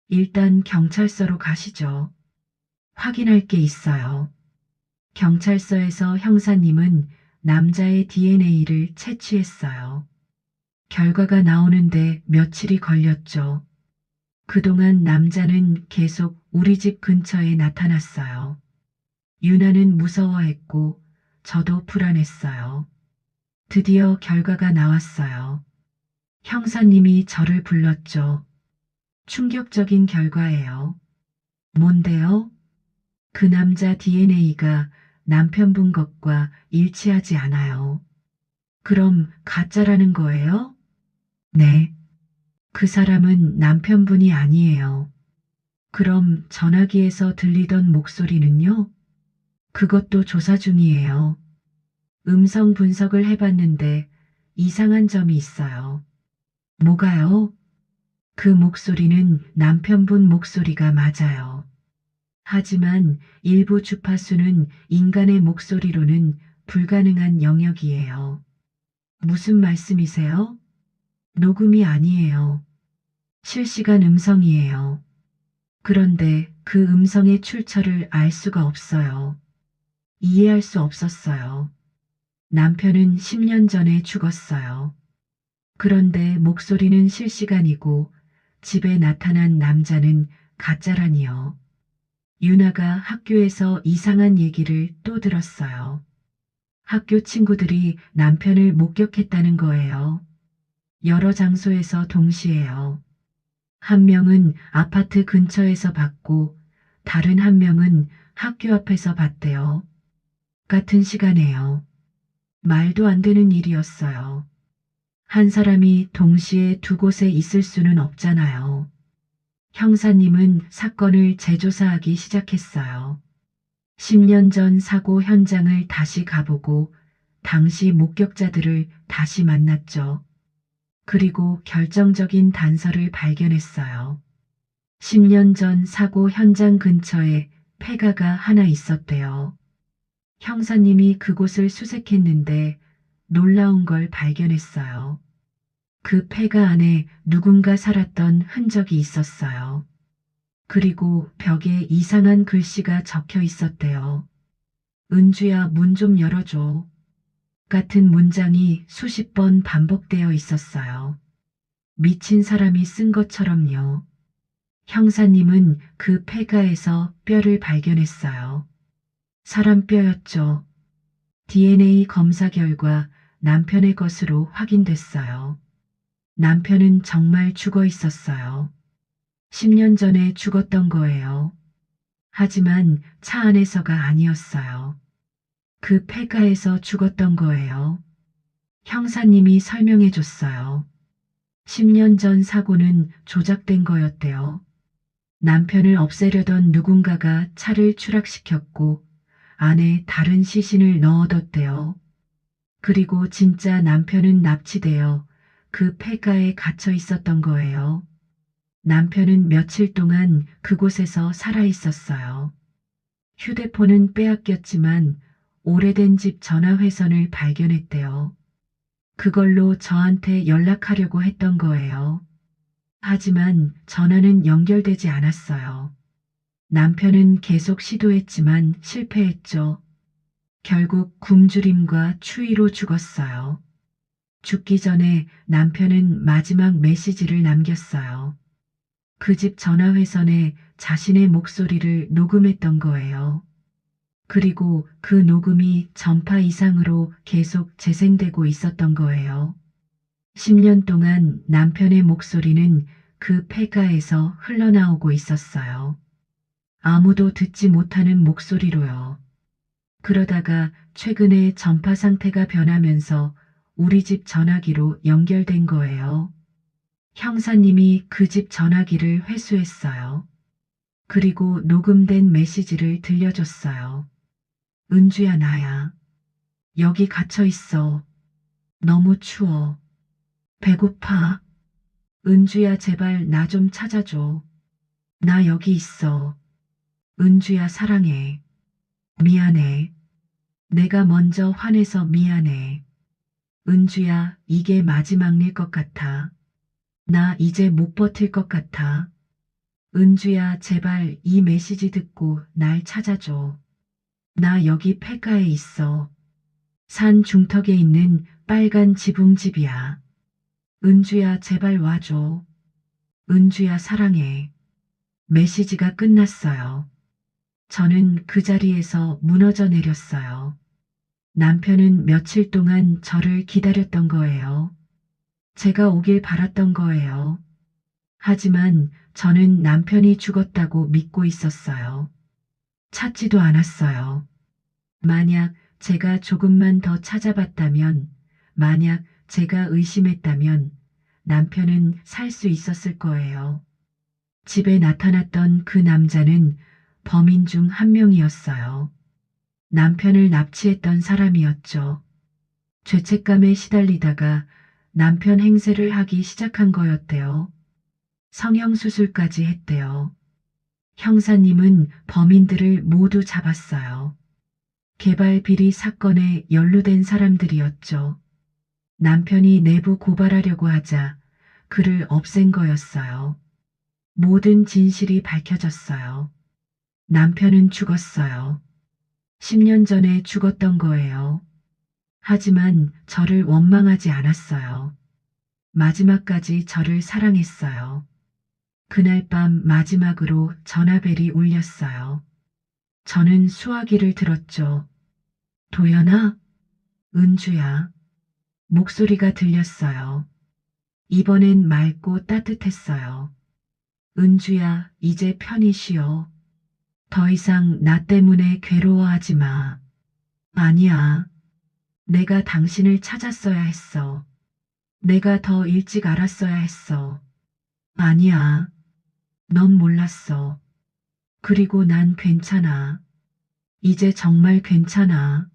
일단 경찰서로 가시죠. 확인할 게 있어요. 경찰서에서 형사님은 남자의 DNA를 채취했어요. 결과가 나오는데 며칠이 걸렸죠. 그동안 남자는 계속 우리 집 근처에 나타났어요. 유나는 무서워했고 저도 불안했어요. 드디어 결과가 나왔어요. 형사님이 저를 불렀죠. 충격적인 결과예요. 뭔데요? 그 남자 DNA가 남편분 것과 일치하지 않아요. 그럼 가짜라는 거예요? 네. 그 사람은 남편분이 아니에요. 그럼 전화기에서 들리던 목소리는요? 그것도 조사 중이에요. 음성 분석을 해봤는데 이상한 점이 있어요. 뭐가요? 그 목소리는 남편분 목소리가 맞아요. 하지만 일부 주파수는 인간의 목소리로는 불가능한 영역이에요. 무슨 말씀이세요? 녹음이 아니에요. 실시간 음성이에요. 그런데 그 음성의 출처를 알 수가 없어요. 이해할 수 없었어요. 남편은 10년 전에 죽었어요. 그런데 목소리는 실시간이고 집에 나타난 남자는 가짜라니요. 유나가 학교에서 이상한 얘기를 또 들었어요. 학교 친구들이 남편을 목격했다는 거예요. 여러 장소에서 동시에요. 한 명은 아파트 근처에서 봤고 다른 한 명은 학교 앞에서 봤대요. 같은 시간에요. 말도 안 되는 일이었어요. 한 사람이 동시에 두 곳에 있을 수는 없잖아요. 형사님은 사건을 재조사하기 시작했어요. 10년 전 사고 현장을 다시 가보고 당시 목격자들을 다시 만났죠. 그리고 결정적인 단서를 발견했어요. 10년 전 사고 현장 근처에 폐가가 하나 있었대요. 형사님이 그곳을 수색했는데 놀라운 걸 발견했어요. 그 폐가 안에 누군가 살았던 흔적이 있었어요. 그리고 벽에 이상한 글씨가 적혀 있었대요. 은주야, 문 좀 열어줘. 같은 문장이 수십 번 반복되어 있었어요. 미친 사람이 쓴 것처럼요. 형사님은 그 폐가에서 뼈를 발견했어요. 사람 뼈였죠. DNA 검사 결과 남편의 것으로 확인됐어요. 남편은 정말 죽어 있었어요. 10년 전에 죽었던 거예요. 하지만 차 안에서가 아니었어요. 그 폐가에서 죽었던 거예요. 형사님이 설명해 줬어요. 10년 전 사고는 조작된 거였대요. 남편을 없애려던 누군가가 차를 추락시켰고 안에 다른 시신을 넣어뒀대요. 그리고 진짜 남편은 납치되어 그 폐가에 갇혀 있었던 거예요. 남편은 며칠 동안 그곳에서 살아 있었어요. 휴대폰은 빼앗겼지만 오래된 집 전화회선을 발견했대요. 그걸로 저한테 연락하려고 했던 거예요. 하지만 전화는 연결되지 않았어요. 남편은 계속 시도했지만 실패했죠. 결국 굶주림과 추위로 죽었어요. 죽기 전에 남편은 마지막 메시지를 남겼어요. 그 집 전화회선에 자신의 목소리를 녹음했던 거예요. 그리고 그 녹음이 전파 이상으로 계속 재생되고 있었던 거예요. 10년 동안 남편의 목소리는 그 폐가에서 흘러나오고 있었어요. 아무도 듣지 못하는 목소리로요. 그러다가 최근에 전파 상태가 변하면서 우리 집 전화기로 연결된 거예요. 형사님이 그 집 전화기를 회수했어요. 그리고 녹음된 메시지를 들려줬어요. 은주야, 나야. 여기 갇혀 있어. 너무 추워. 배고파. 은주야, 제발 나 좀 찾아줘. 나 여기 있어. 은주야, 사랑해. 미안해. 내가 먼저 화내서 미안해. 은주야, 이게 마지막일 것 같아. 나 이제 못 버틸 것 같아. 은주야, 제발 이 메시지 듣고 날 찾아줘. 나 여기 폐가에 있어. 산 중턱에 있는 빨간 지붕집이야. 은주야, 제발 와줘. 은주야, 사랑해. 메시지가 끝났어요. 저는 그 자리에서 무너져 내렸어요. 남편은 며칠 동안 저를 기다렸던 거예요. 제가 오길 바랐던 거예요. 하지만 저는 남편이 죽었다고 믿고 있었어요. 찾지도 않았어요. 만약 제가 조금만 더 찾아봤다면, 만약 제가 의심했다면 남편은 살 수 있었을 거예요. 집에 나타났던 그 남자는 범인 중 한 명이었어요. 남편을 납치했던 사람이었죠. 죄책감에 시달리다가 남편 행세를 하기 시작한 거였대요. 성형수술까지 했대요. 형사님은 범인들을 모두 잡았어요. 개발 비리 사건에 연루된 사람들이었죠. 남편이 내부 고발하려고 하자 그를 없앤 거였어요. 모든 진실이 밝혀졌어요. 남편은 죽었어요. 10년 전에 죽었던 거예요. 하지만 저를 원망하지 않았어요. 마지막까지 저를 사랑했어요. 그날 밤 마지막으로 전화벨이 울렸어요. 저는 수화기를 들었죠. 도연아? 은주야. 목소리가 들렸어요. 이번엔 맑고 따뜻했어요. 은주야, 이제 편히 쉬어. 더 이상 나 때문에 괴로워하지 마. 아니야. 내가 당신을 찾았어야 했어. 내가 더 일찍 알았어야 했어. 아니야. 넌 몰랐어. 그리고 난 괜찮아. 이제 정말 괜찮아.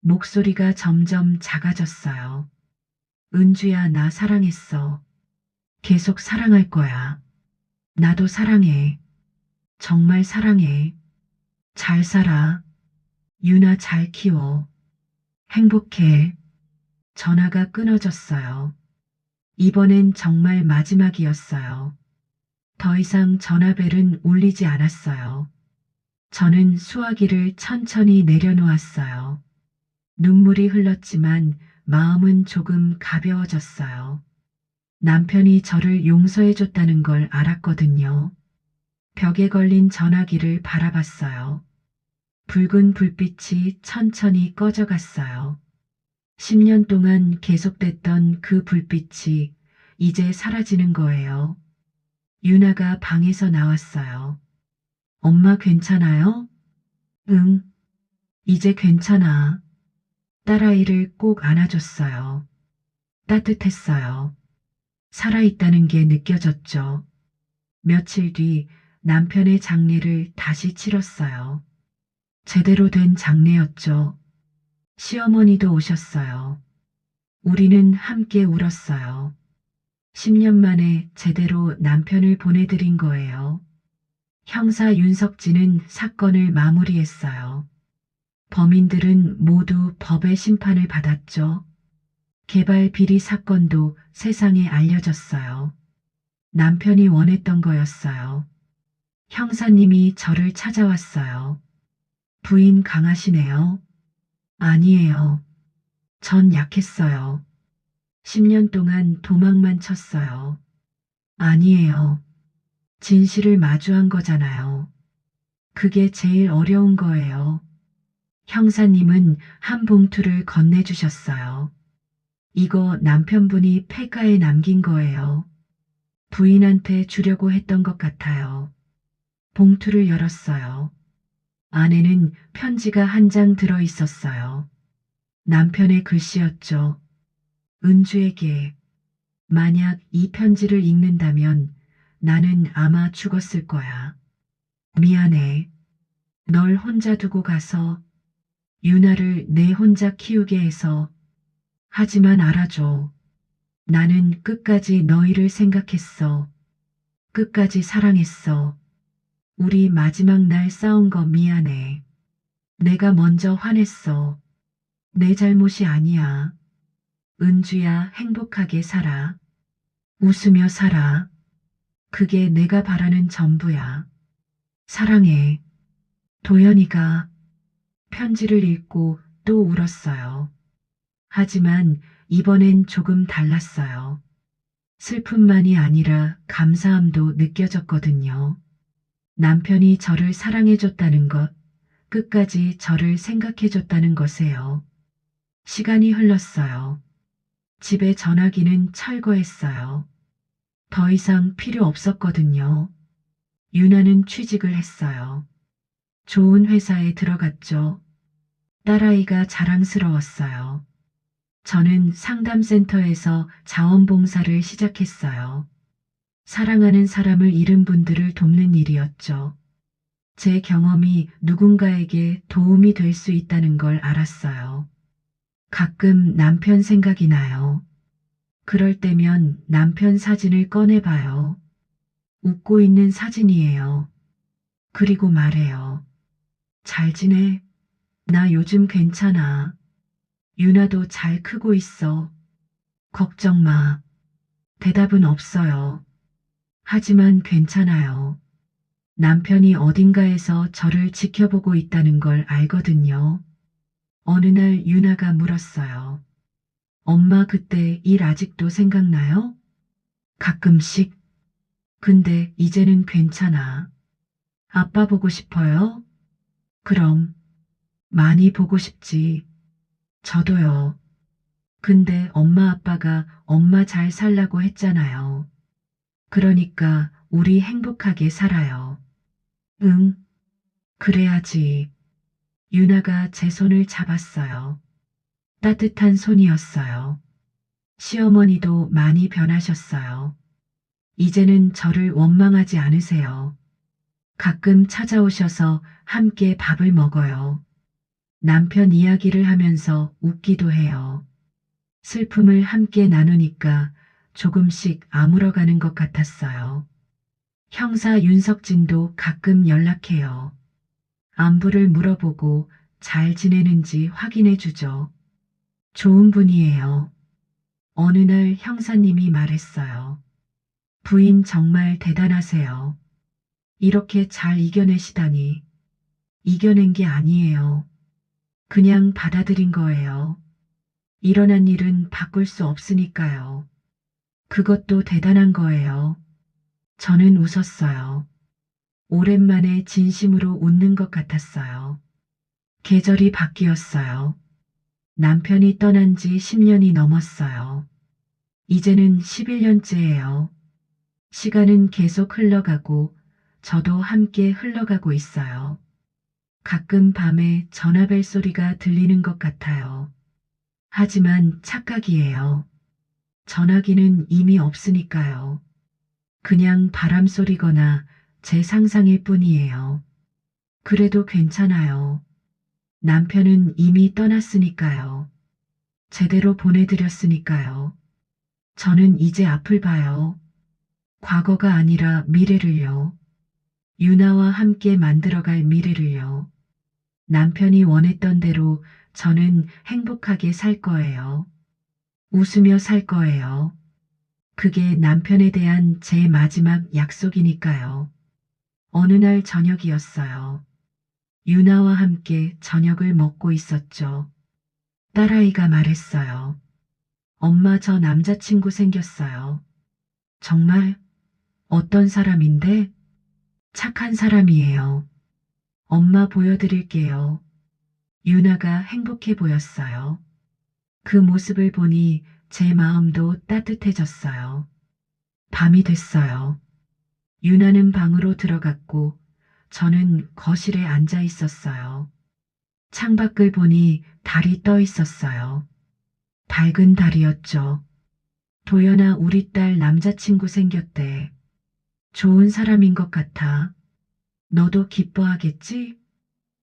목소리가 점점 작아졌어요. 은주야, 나 사랑했어. 계속 사랑할 거야. 나도 사랑해. 정말 사랑해. 잘 살아. 유나 잘 키워. 행복해. 전화가 끊어졌어요. 이번엔 정말 마지막이었어요. 더 이상 전화벨은 울리지 않았어요. 저는 수화기를 천천히 내려놓았어요. 눈물이 흘렀지만 마음은 조금 가벼워졌어요. 남편이 저를 용서해줬다는 걸 알았거든요. 벽에 걸린 전화기를 바라봤어요. 붉은 불빛이 천천히 꺼져갔어요. 10년 동안 계속됐던 그 불빛이 이제 사라지는 거예요. 유나가 방에서 나왔어요. 엄마 괜찮아요? 응, 이제 괜찮아. 딸아이를 꼭 안아줬어요. 따뜻했어요. 살아있다는 게 느껴졌죠. 며칠 뒤 남편의 장례를 다시 치렀어요. 제대로 된 장례였죠. 시어머니도 오셨어요. 우리는 함께 울었어요. 10년 만에 제대로 남편을 보내드린 거예요. 형사 윤석진은 사건을 마무리했어요. 범인들은 모두 법의 심판을 받았죠. 개발 비리 사건도 세상에 알려졌어요. 남편이 원했던 거였어요. 형사님이 저를 찾아왔어요. 부인 강하시네요. 아니에요. 전 약했어요. 10년 동안 도망만 쳤어요. 아니에요. 진실을 마주한 거잖아요. 그게 제일 어려운 거예요. 형사님은 한 봉투를 건네주셨어요. 이거 남편분이 폐가에 남긴 거예요. 부인한테 주려고 했던 것 같아요. 봉투를 열었어요. 안에는 편지가 한 장 들어 있었어요. 남편의 글씨였죠. 은주에게. 만약 이 편지를 읽는다면 나는 아마 죽었을 거야. 미안해. 널 혼자 두고 가서 유나를 내 혼자 키우게 해서. 하지만 알아줘. 나는 끝까지 너희를 생각했어. 끝까지 사랑했어. 우리 마지막 날 싸운 거 미안해. 내가 먼저 화냈어. 내 잘못이 아니야. 은주야, 행복하게 살아. 웃으며 살아. 그게 내가 바라는 전부야. 사랑해. 도연이가 편지를 읽고 또 울었어요. 하지만 이번엔 조금 달랐어요. 슬픔만이 아니라 감사함도 느껴졌거든요. 남편이 저를 사랑해줬다는 것, 끝까지 저를 생각해줬다는 것에요. 시간이 흘렀어요. 집에 전화기는 철거했어요. 더 이상 필요 없었거든요. 유나는 취직을 했어요. 좋은 회사에 들어갔죠. 딸아이가 자랑스러웠어요. 저는 상담센터에서 자원봉사를 시작했어요. 사랑하는 사람을 잃은 분들을 돕는 일이었죠. 제 경험이 누군가에게 도움이 될 수 있다는 걸 알았어요. 가끔 남편 생각이 나요. 그럴 때면 남편 사진을 꺼내봐요. 웃고 있는 사진이에요. 그리고 말해요. 잘 지내? 나 요즘 괜찮아. 유나도 잘 크고 있어. 걱정 마. 대답은 없어요. 하지만 괜찮아요. 남편이 어딘가에서 저를 지켜보고 있다는 걸 알거든요. 어느 날 유나가 물었어요. 엄마 그때 일 아직도 생각나요? 가끔씩. 근데 이제는 괜찮아. 아빠 보고 싶어요? 그럼. 많이 보고 싶지. 저도요. 근데 엄마 아빠가 엄마 잘 살라고 했잖아요. 그러니까 우리 행복하게 살아요. 응, 그래야지. 유나가 제 손을 잡았어요. 따뜻한 손이었어요. 시어머니도 많이 변하셨어요. 이제는 저를 원망하지 않으세요. 가끔 찾아오셔서 함께 밥을 먹어요. 남편 이야기를 하면서 웃기도 해요. 슬픔을 함께 나누니까 조금씩 아물어가는 것 같았어요. 형사 윤석진도 가끔 연락해요. 안부를 물어보고 잘 지내는지 확인해 주죠. 좋은 분이에요. 어느 날 형사님이 말했어요. 부인 정말 대단하세요. 이렇게 잘 이겨내시다니. 이겨낸 게 아니에요. 그냥 받아들인 거예요. 일어난 일은 바꿀 수 없으니까요. 그것도 대단한 거예요. 저는 웃었어요. 오랜만에 진심으로 웃는 것 같았어요. 계절이 바뀌었어요. 남편이 떠난 지 10년이 넘었어요. 이제는 11년째예요. 시간은 계속 흘러가고 저도 함께 흘러가고 있어요. 가끔 밤에 전화벨 소리가 들리는 것 같아요. 하지만 착각이에요. 전화기는 이미 없으니까요. 그냥 바람 소리거나 제 상상일 뿐이에요. 그래도 괜찮아요. 남편은 이미 떠났으니까요. 제대로 보내드렸으니까요. 저는 이제 앞을 봐요. 과거가 아니라 미래를요. 유나와 함께 만들어갈 미래를요. 남편이 원했던 대로 저는 행복하게 살 거예요. 웃으며 살 거예요. 그게 남편에 대한 제 마지막 약속이니까요. 어느 날 저녁이었어요. 유나와 함께 저녁을 먹고 있었죠. 딸아이가 말했어요. 엄마, 저 남자친구 생겼어요. 정말? 어떤 사람인데? 착한 사람이에요. 엄마, 보여드릴게요. 유나가 행복해 보였어요. 그 모습을 보니 제 마음도 따뜻해졌어요. 밤이 됐어요. 유나는 방으로 들어갔고 저는 거실에 앉아 있었어요. 창밖을 보니 달이 떠 있었어요. 밝은 달이었죠. 도연아, 우리 딸 남자친구 생겼대. 좋은 사람인 것 같아. 너도 기뻐하겠지?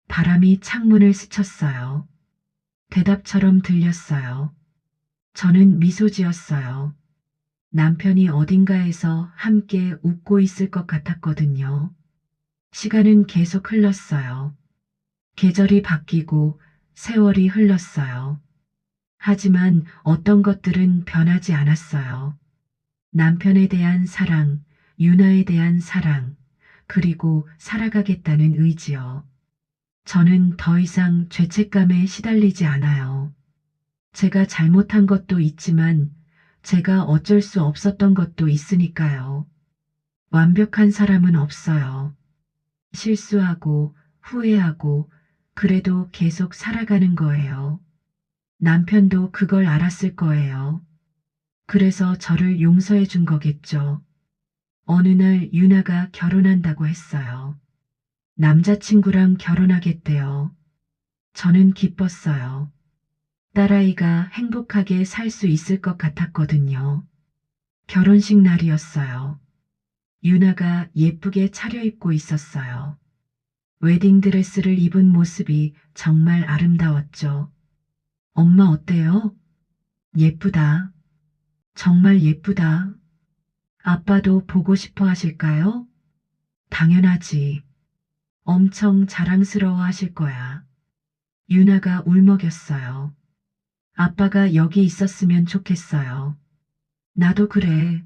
바람이 창문을 스쳤어요. 대답처럼 들렸어요. 저는 미소 지었어요. 남편이 어딘가에서 함께 웃고 있을 것 같았거든요. 시간은 계속 흘렀어요. 계절이 바뀌고 세월이 흘렀어요. 하지만 어떤 것들은 변하지 않았어요. 남편에 대한 사랑, 유나에 대한 사랑, 그리고 살아가겠다는 의지요. 저는 더 이상 죄책감에 시달리지 않아요. 제가 잘못한 것도 있지만 제가 어쩔 수 없었던 것도 있으니까요. 완벽한 사람은 없어요. 실수하고 후회하고 그래도 계속 살아가는 거예요. 남편도 그걸 알았을 거예요. 그래서 저를 용서해 준 거겠죠. 어느 날 유나가 결혼한다고 했어요. 남자친구랑 결혼하겠대요. 저는 기뻤어요. 딸아이가 행복하게 살 수 있을 것 같았거든요. 결혼식 날이었어요. 유나가 예쁘게 차려입고 있었어요. 웨딩드레스를 입은 모습이 정말 아름다웠죠. 엄마, 어때요? 예쁘다. 정말 예쁘다. 아빠도 보고 싶어 하실까요? 당연하지. 엄청 자랑스러워 하실 거야. 유나가 울먹였어요. 아빠가 여기 있었으면 좋겠어요. 나도 그래.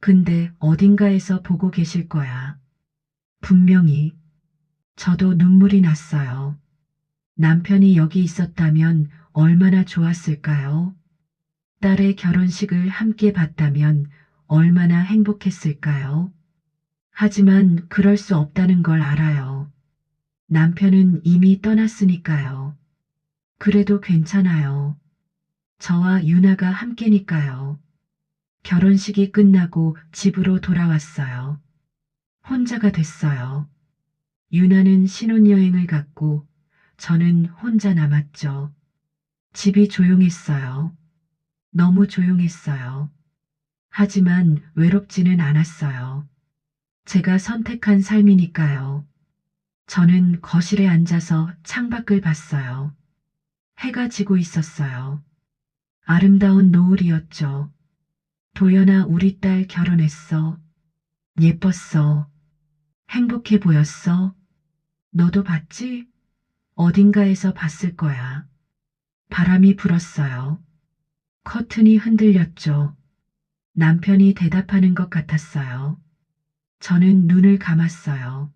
근데 어딘가에서 보고 계실 거야. 분명히. 저도 눈물이 났어요. 남편이 여기 있었다면 얼마나 좋았을까요? 딸의 결혼식을 함께 봤다면 얼마나 행복했을까요? 하지만 그럴 수 없다는 걸 알아요. 남편은 이미 떠났으니까요. 그래도 괜찮아요. 저와 유나가 함께니까요. 결혼식이 끝나고 집으로 돌아왔어요. 혼자가 됐어요. 유나는 신혼여행을 갔고 저는 혼자 남았죠. 집이 조용했어요. 너무 조용했어요. 하지만 외롭지는 않았어요. 제가 선택한 삶이니까요. 저는 거실에 앉아서 창밖을 봤어요. 해가 지고 있었어요. 아름다운 노을이었죠. 도연아, 우리 딸 결혼했어. 예뻤어. 행복해 보였어. 너도 봤지? 어딘가에서 봤을 거야. 바람이 불었어요. 커튼이 흔들렸죠. 남편이 대답하는 것 같았어요. 저는 눈을 감았어요.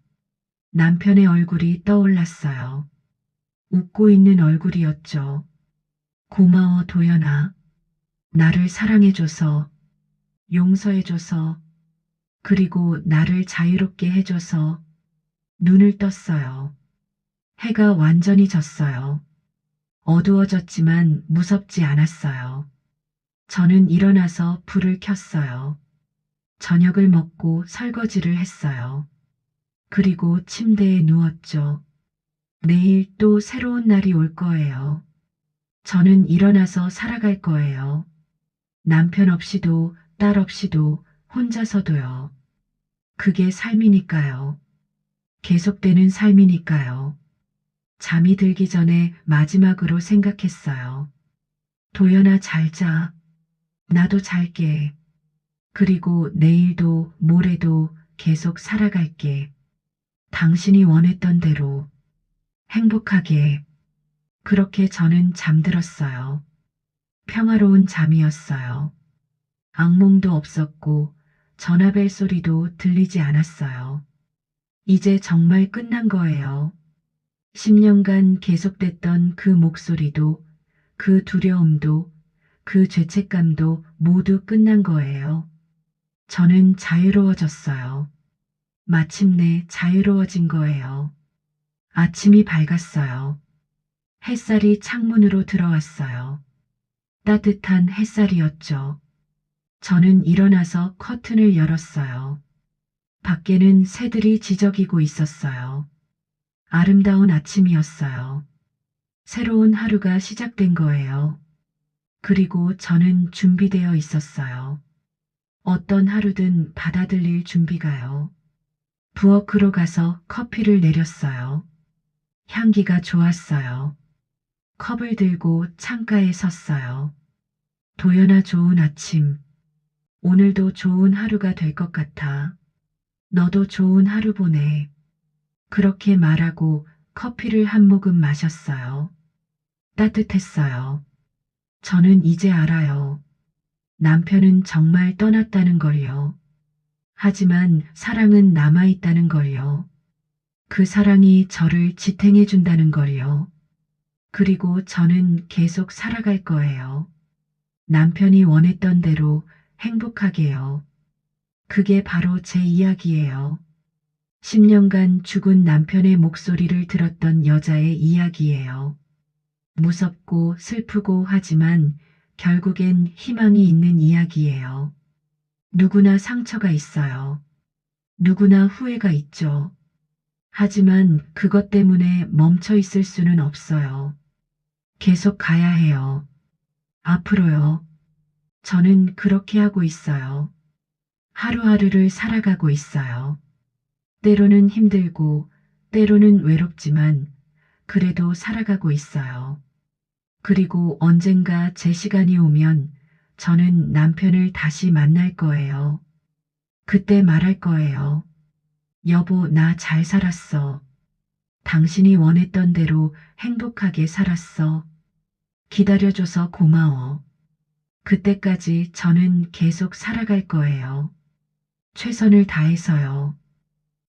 남편의 얼굴이 떠올랐어요. 웃고 있는 얼굴이었죠. 고마워, 도연아. 나를 사랑해줘서, 용서해줘서, 그리고 나를 자유롭게 해줘서 눈을 떴어요. 해가 완전히 졌어요. 어두워졌지만 무섭지 않았어요. 저는 일어나서 불을 켰어요. 저녁을 먹고 설거지를 했어요. 그리고 침대에 누웠죠. 내일 또 새로운 날이 올 거예요. 저는 일어나서 살아갈 거예요. 남편 없이도 딸 없이도 혼자서도요. 그게 삶이니까요. 계속되는 삶이니까요. 잠이 들기 전에 마지막으로 생각했어요. 도연아, 잘 자. 나도 잘게. 그리고 내일도 모레도 계속 살아갈게. 당신이 원했던 대로 행복하게. 그렇게 저는 잠들었어요. 평화로운 잠이었어요. 악몽도 없었고 전화벨 소리도 들리지 않았어요. 이제 정말 끝난 거예요. 10년간 계속됐던 그 목소리도, 그 두려움도, 그 죄책감도 모두 끝난 거예요. 저는 자유로워졌어요. 마침내 자유로워진 거예요. 아침이 밝았어요. 햇살이 창문으로 들어왔어요. 따뜻한 햇살이었죠. 저는 일어나서 커튼을 열었어요. 밖에는 새들이 지저귀고 있었어요. 아름다운 아침이었어요. 새로운 하루가 시작된 거예요. 그리고 저는 준비되어 있었어요. 어떤 하루든 받아들일 준비가요. 부엌으로 가서 커피를 내렸어요. 향기가 좋았어요. 컵을 들고 창가에 섰어요. 도연아, 좋은 아침. 오늘도 좋은 하루가 될 것 같아. 너도 좋은 하루 보내. 그렇게 말하고 커피를 한 모금 마셨어요. 따뜻했어요. 저는 이제 알아요. 남편은 정말 떠났다는 걸요. 하지만 사랑은 남아있다는 걸요. 그 사랑이 저를 지탱해준다는 걸요. 그리고 저는 계속 살아갈 거예요. 남편이 원했던 대로 행복하게요. 그게 바로 제 이야기예요. 10년간 죽은 남편의 목소리를 들었던 여자의 이야기예요. 무섭고 슬프고 하지만 결국엔 희망이 있는 이야기예요. 누구나 상처가 있어요. 누구나 후회가 있죠. 하지만 그것 때문에 멈춰 있을 수는 없어요. 계속 가야 해요. 앞으로요. 저는 그렇게 하고 있어요. 하루하루를 살아가고 있어요. 때로는 힘들고, 때로는 외롭지만, 그래도 살아가고 있어요. 그리고 언젠가 제 시간이 오면 저는 남편을 다시 만날 거예요. 그때 말할 거예요. 여보, 나 잘 살았어. 당신이 원했던 대로 행복하게 살았어. 기다려줘서 고마워. 그때까지 저는 계속 살아갈 거예요. 최선을 다해서요.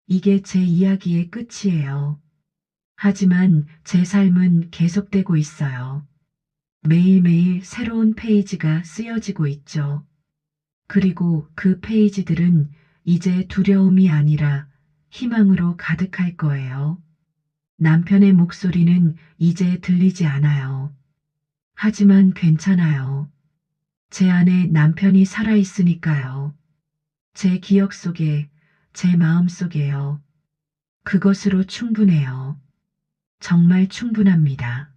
이게 제 이야기의 끝이에요. 하지만 제 삶은 계속되고 있어요. 매일매일 새로운 페이지가 쓰여지고 있죠. 그리고 그 페이지들은 이제 두려움이 아니라 희망으로 가득할 거예요. 남편의 목소리는 이제 들리지 않아요. 하지만 괜찮아요. 제 안에 남편이 살아있으니까요. 제 기억 속에, 제 마음 속에요. 그것으로 충분해요. 정말 충분합니다.